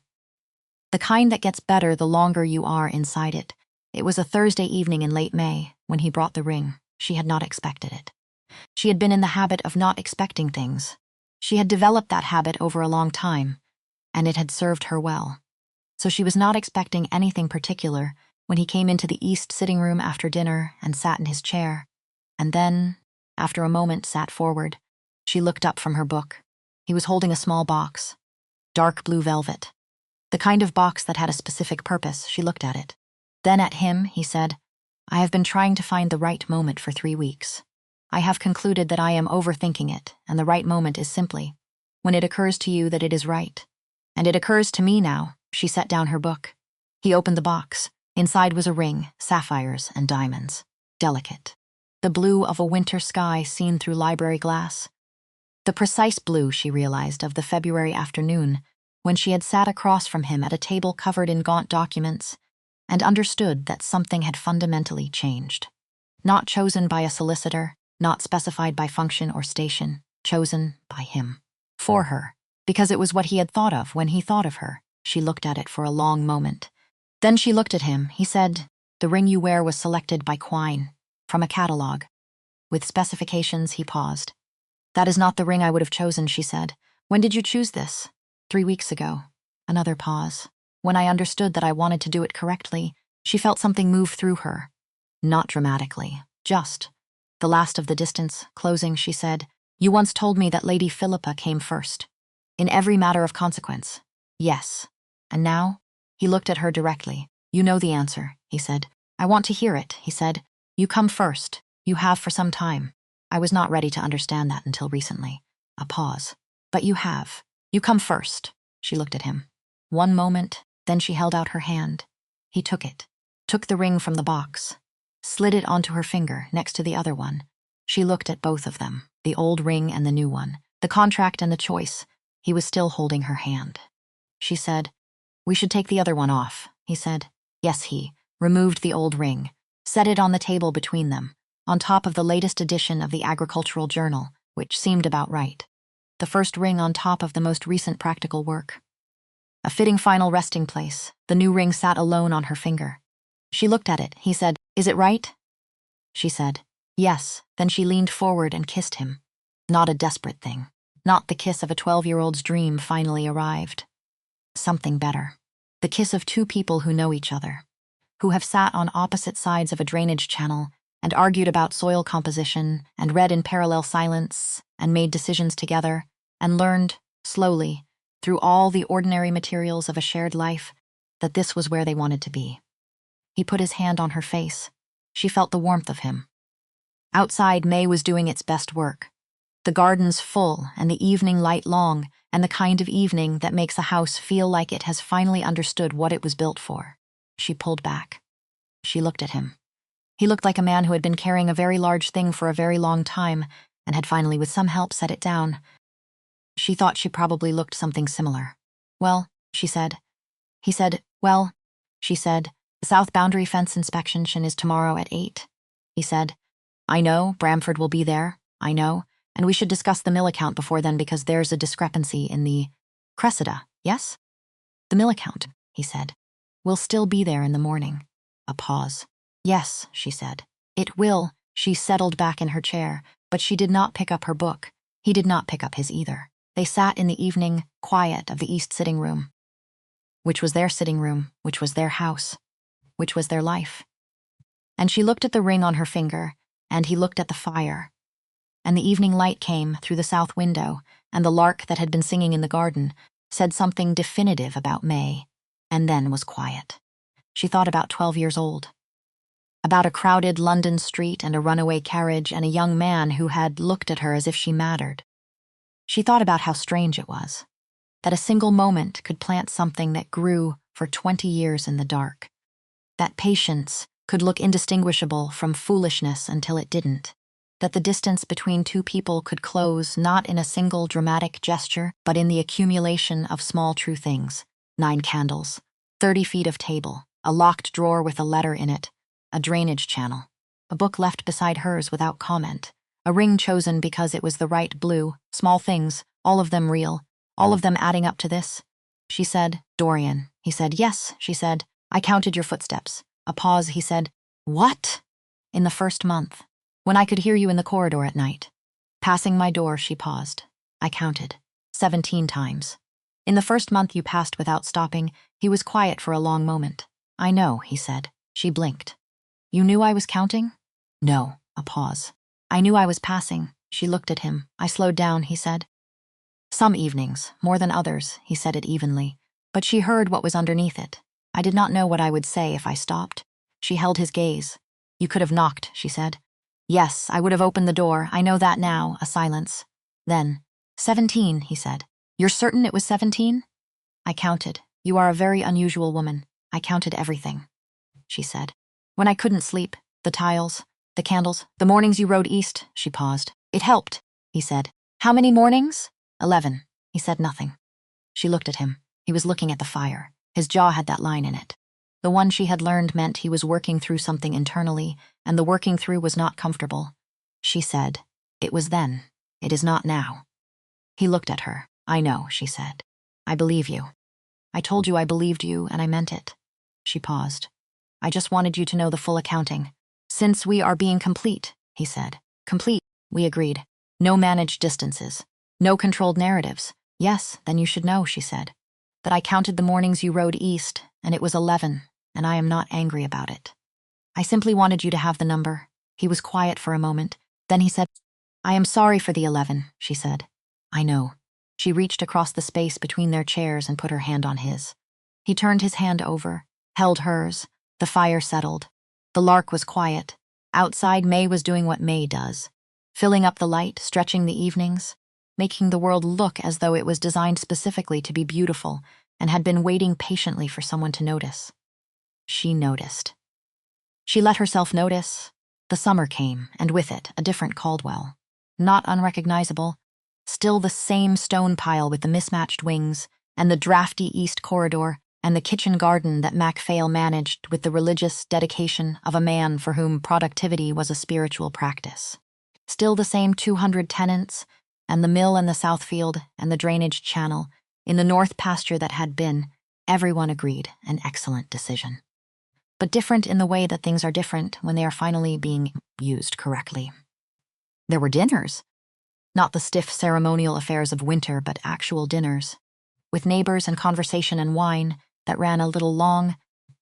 The kind that gets better the longer you are inside it. It was a Thursday evening in late May when he brought the ring. She had not expected it. She had been in the habit of not expecting things. She had developed that habit over a long time, and it had served her well. So she was not expecting anything particular when he came into the east sitting room after dinner and sat in his chair, and then, after a moment, sat forward. She looked up from her book. He was holding a small box. Dark blue velvet. The kind of box that had a specific purpose. She looked at it. Then at him, he said, "I have been trying to find the right moment for 3 weeks. I have concluded that I am overthinking it, and the right moment is simply when it occurs to you that it is right. And it occurs to me now." She set down her book. He opened the box. Inside was a ring, sapphires and diamonds. Delicate. The blue of a winter sky seen through library glass. The precise blue, she realized, of the February afternoon when she had sat across from him at a table covered in gaunt documents and understood that something had fundamentally changed. Not chosen by a solicitor, not specified by function or station, chosen by him. For her, because it was what he had thought of when he thought of her. She looked at it for a long moment. Then she looked at him. He said, "The ring you wear was selected by Quine, from a catalogue." With specifications, he paused. "That is not the ring I would have chosen," she said. "When did you choose this?" 3 weeks ago." Another pause. When I understood that I wanted to do it correctly, she felt something move through her. Not dramatically, just. The last of the distance, closing, she said, "You once told me that Lady Philippa came first. In every matter of consequence." "Yes. And now?" He looked at her directly. "You know the answer," he said. "I want to hear it," he said. "You come first. You have for some time. I was not ready to understand that until recently. A pause. But you have. You come first. She looked at him. One moment, then she held out her hand. He took it, took the ring from the box, slid it onto her finger next to the other one. She looked at both of them, the old ring and the new one, the contract and the choice. He was still holding her hand. She said, "We should take the other one off," he said. Yes, he removed the old ring, set it on the table between them, on top of the latest edition of the Agricultural Journal, which seemed about right. The first ring on top of the most recent practical work. A fitting final resting place, the new ring sat alone on her finger. She looked at it. He said, "Is it right?" She said, "Yes." Then she leaned forward and kissed him. Not a desperate thing. Not the kiss of a 12-year-old's dream finally arrived. Something better. The kiss of two people who know each other, who have sat on opposite sides of a drainage channel and argued about soil composition and read in parallel silence and made decisions together and learned, slowly, through all the ordinary materials of a shared life, that this was where they wanted to be. He put his hand on her face. She felt the warmth of him. Outside, May was doing its best work. The gardens full and the evening light long, and the kind of evening that makes a house feel like it has finally understood what it was built for. She pulled back. She looked at him. He looked like a man who had been carrying a very large thing for a very long time and had finally, with some help, set it down. She thought she probably looked something similar. "Well," she said. He said, "Well," she said, "the south boundary fence inspection is tomorrow at 8. He said, "I know, Bramford will be there, I know, and we should discuss the mill account before then because there's a discrepancy in the Cressida, yes?" "The mill account," he said, "will still be there in the morning." A pause. "Yes," she said. "It will." She settled back in her chair, but she did not pick up her book. He did not pick up his either. They sat in the evening quiet of the east sitting room, which was their sitting room, which was their house, which was their life. And she looked at the ring on her finger, and he looked at the fire. And the evening light came through the south window, and the lark that had been singing in the garden said something definitive about May, and then was quiet. She thought about 12 years old. About a crowded London street and a runaway carriage and a young man who had looked at her as if she mattered. She thought about how strange it was, that a single moment could plant something that grew for 20 years in the dark, that patience could look indistinguishable from foolishness until it didn't, that the distance between two people could close not in a single dramatic gesture, but in the accumulation of small true things. 9 candles, 30 feet of table, a locked drawer with a letter in it, a drainage channel, a book left beside hers without comment, a ring chosen because it was the right blue, small things, all of them real, all of them adding up to this. She said, "Dorian." He said, "Yes," she said. "I counted your footsteps." A pause. He said, "What?" "In the first month. When I could hear you in the corridor at night. Passing my door," she paused. "I counted. 17 times. In the first month you passed without stopping." He was quiet for a long moment. "I know," he said. She blinked. "You knew I was counting?" "No." A pause. "I knew I was passing." She looked at him. "I slowed down," he said. "Some evenings, more than others," he said it evenly. But she heard what was underneath it. "I did not know what I would say if I stopped." She held his gaze. "You could have knocked," she said. "Yes, I would have opened the door. I know that now." A silence. Then, 17, he said. "You're certain it was 17? "I counted. You are a very unusual woman. I counted everything," she said. "When I couldn't sleep, the tiles, the candles, the mornings you rode east." She paused. "It helped," he said. "How many mornings?" 11. He said nothing. She looked at him. He was looking at the fire. His jaw had that line in it. The one she had learned meant he was working through something internally, and the working through was not comfortable. She said, "It was then. It is not now." He looked at her. "I know," she said. "I believe you. I told you I believed you, and I meant it." She paused. "I just wanted you to know the full accounting. Since we are being complete," he said. "Complete," we agreed. "No managed distances. No controlled narratives." "Yes, then you should know," she said, "that I counted the mornings you rode east, and it was 11, and I am not angry about it. I simply wanted you to have the number." He was quiet for a moment. Then he said, "I am sorry for the 11, she said. "I know." She reached across the space between their chairs and put her hand on his. He turned his hand over, held hers. The fire settled. The lark was quiet. Outside, May was doing what May does, filling up the light, stretching the evenings. making the world look as though it was designed specifically to be beautiful and had been waiting patiently for someone to notice. She noticed. She let herself notice. The summer came, and with it, a different Caldwell. Not unrecognizable, still the same stone pile with the mismatched wings, and the drafty east corridor, and the kitchen garden that MacPhail managed with the religious dedication of a man for whom productivity was a spiritual practice. Still the same 200 tenants, and the mill and the south field, and the drainage channel, in the north pasture that had been, everyone agreed, an excellent decision. But different in the way that things are different when they are finally being used correctly. There were dinners. Not the stiff ceremonial affairs of winter, but actual dinners, with neighbors and conversation and wine that ran a little long,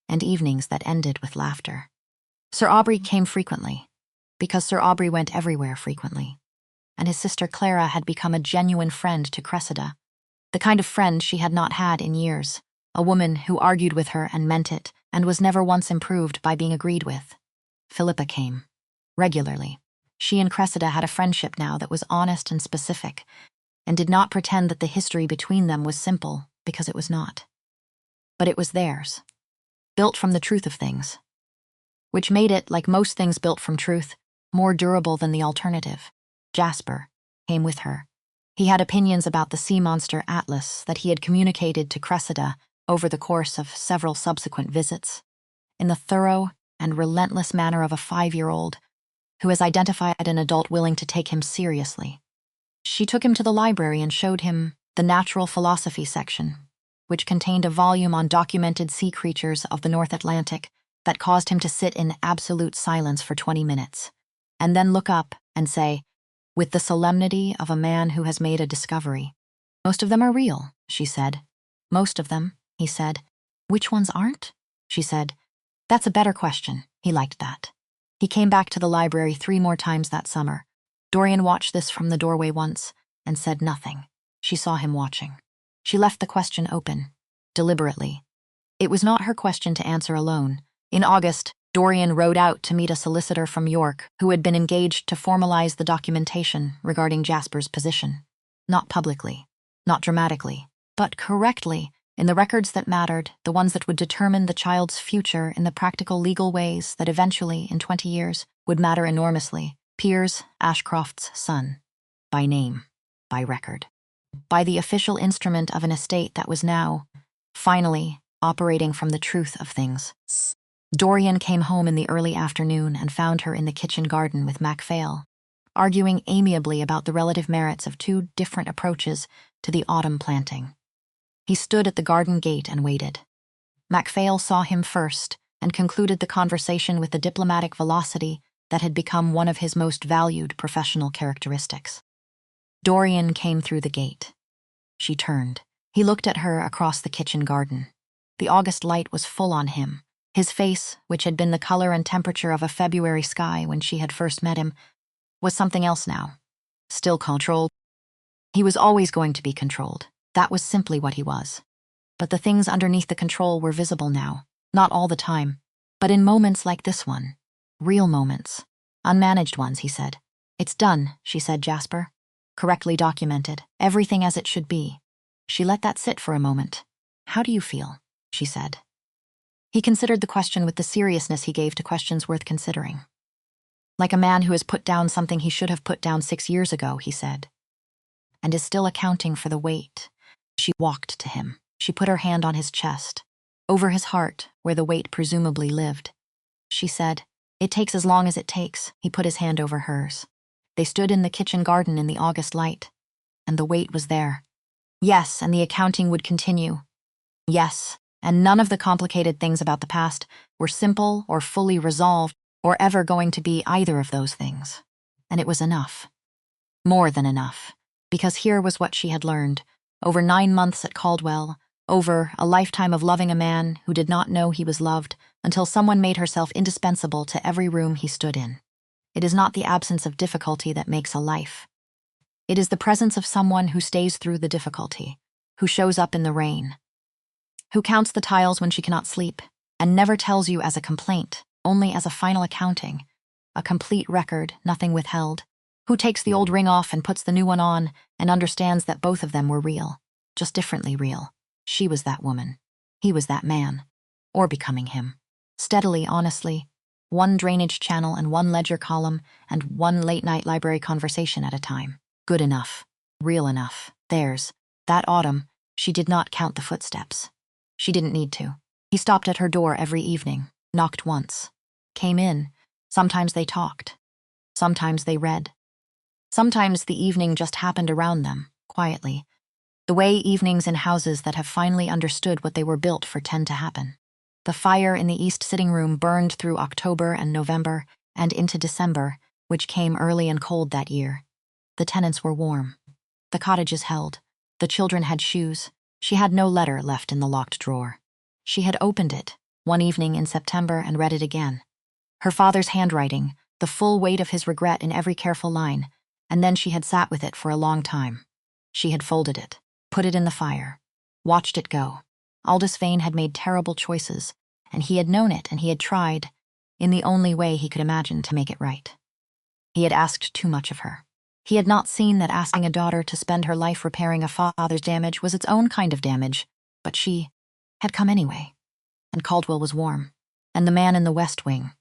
and evenings that ended with laughter. Sir Aubrey came frequently, because Sir Aubrey went everywhere frequently, and his sister Clara had become a genuine friend to Cressida, the kind of friend she had not had in years, a woman who argued with her and meant it, and was never once improved by being agreed with. Philippa came, regularly. She and Cressida had a friendship now that was honest and specific, and did not pretend that the history between them was simple, because it was not. But it was theirs, built from the truth of things, which made it, like most things built from truth, more durable than the alternative. Jasper came with her. He had opinions about the sea monster Atlas that he had communicated to Cressida over the course of several subsequent visits, in the thorough and relentless manner of a 5-year-old who has identified an adult willing to take him seriously. She took him to the library and showed him the natural philosophy section, which contained a volume on documented sea creatures of the North Atlantic that caused him to sit in absolute silence for 20 minutes, and then look up and say, with the solemnity of a man who has made a discovery, "Most of them are real," she said. "Most of them," he said. "Which ones aren't?" she said. "That's a better question." He liked that. He came back to the library 3 more times that summer. Dorian watched this from the doorway once and said nothing. She saw him watching. She left the question open, deliberately. It was not her question to answer alone. In August, Dorian rode out to meet a solicitor from York who had been engaged to formalize the documentation regarding Jasper's position. Not publicly, not dramatically, but correctly, in the records that mattered, the ones that would determine the child's future in the practical legal ways that eventually, in 20 years, would matter enormously. Piers Ashcroft's son. By name, by record. By the official instrument of an estate that was now, finally, operating from the truth of things. Dorian came home in the early afternoon and found her in the kitchen garden with MacPhail, arguing amiably about the relative merits of 2 different approaches to the autumn planting. He stood at the garden gate and waited. MacPhail saw him first and concluded the conversation with the diplomatic velocity that had become one of his most valued professional characteristics. Dorian came through the gate. She turned. He looked at her across the kitchen garden. The August light was full on him. His face, which had been the color and temperature of a February sky when she had first met him, was something else now. Still controlled. He was always going to be controlled. That was simply what he was. But the things underneath the control were visible now, not all the time, but in moments like this one. Real moments. Unmanaged ones, he said. "It's done," she said, Jasper. "Correctly documented. Everything as it should be." She let that sit for a moment. "How do you feel?" she said. He considered the question with the seriousness he gave to questions worth considering. "Like a man who has put down something he should have put down 6 years ago," he said, "and is still accounting for the weight." She walked to him. She put her hand on his chest, over his heart, where the weight presumably lived. She said, "It takes as long as it takes." He put his hand over hers. They stood in the kitchen garden in the August light, and the weight was there. Yes, and the accounting would continue. Yes, and none of the complicated things about the past were simple or fully resolved or ever going to be either of those things. And it was enough. More than enough, because here was what she had learned, over 9 months at Caldwell, over a lifetime of loving a man who did not know he was loved until someone made herself indispensable to every room he stood in. It is not the absence of difficulty that makes a life. It is the presence of someone who stays through the difficulty, who shows up in the rain, who counts the tiles when she cannot sleep, and never tells you as a complaint, only as a final accounting, a complete record, nothing withheld. Who takes the old ring off and puts the new one on and understands that both of them were real, just differently real. She was that woman. He was that man. Or becoming him. Steadily, honestly. One drainage channel and one ledger column and one late-night library conversation at a time. Good enough. Real enough. Theirs. That autumn, she did not count the footsteps. She didn't need to. He stopped at her door every evening, knocked once, came in. Sometimes they talked. Sometimes they read. Sometimes the evening just happened around them, quietly. The way evenings in houses that have finally understood what they were built for tend to happen. The fire in the east sitting room burned through October and November and into December, which came early and cold that year. The tenants were warm. The cottages held. The children had shoes. She had no letter left in the locked drawer. She had opened it one evening in September and read it again. Her father's handwriting, the full weight of his regret in every careful line, and then she had sat with it for a long time. She had folded it, put it in the fire, watched it go. Aldous Vane had made terrible choices, and he had known it, and he had tried, in the only way he could imagine, to make it right. He had asked too much of her. He had not seen that asking a daughter to spend her life repairing a father's damage was its own kind of damage, but she had come anyway. And Caldwell was warm, and the man in the West Wing.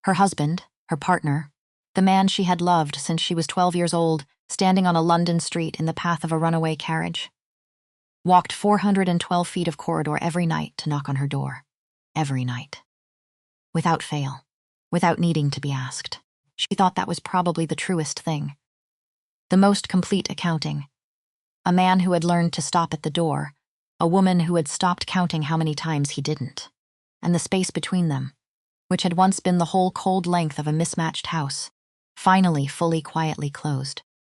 Her husband, her partner, the man she had loved since she was 12 years old, standing on a London street in the path of a runaway carriage. Walked 412 feet of corridor every night to knock on her door. Every night. Without fail. Without needing to be asked. She thought that was probably the truest thing. The most complete accounting. A man who had learned to stop at the door. A woman who had stopped counting how many times he didn't. And the space between them, which had once been the whole cold length of a mismatched house, finally fully quietly closed.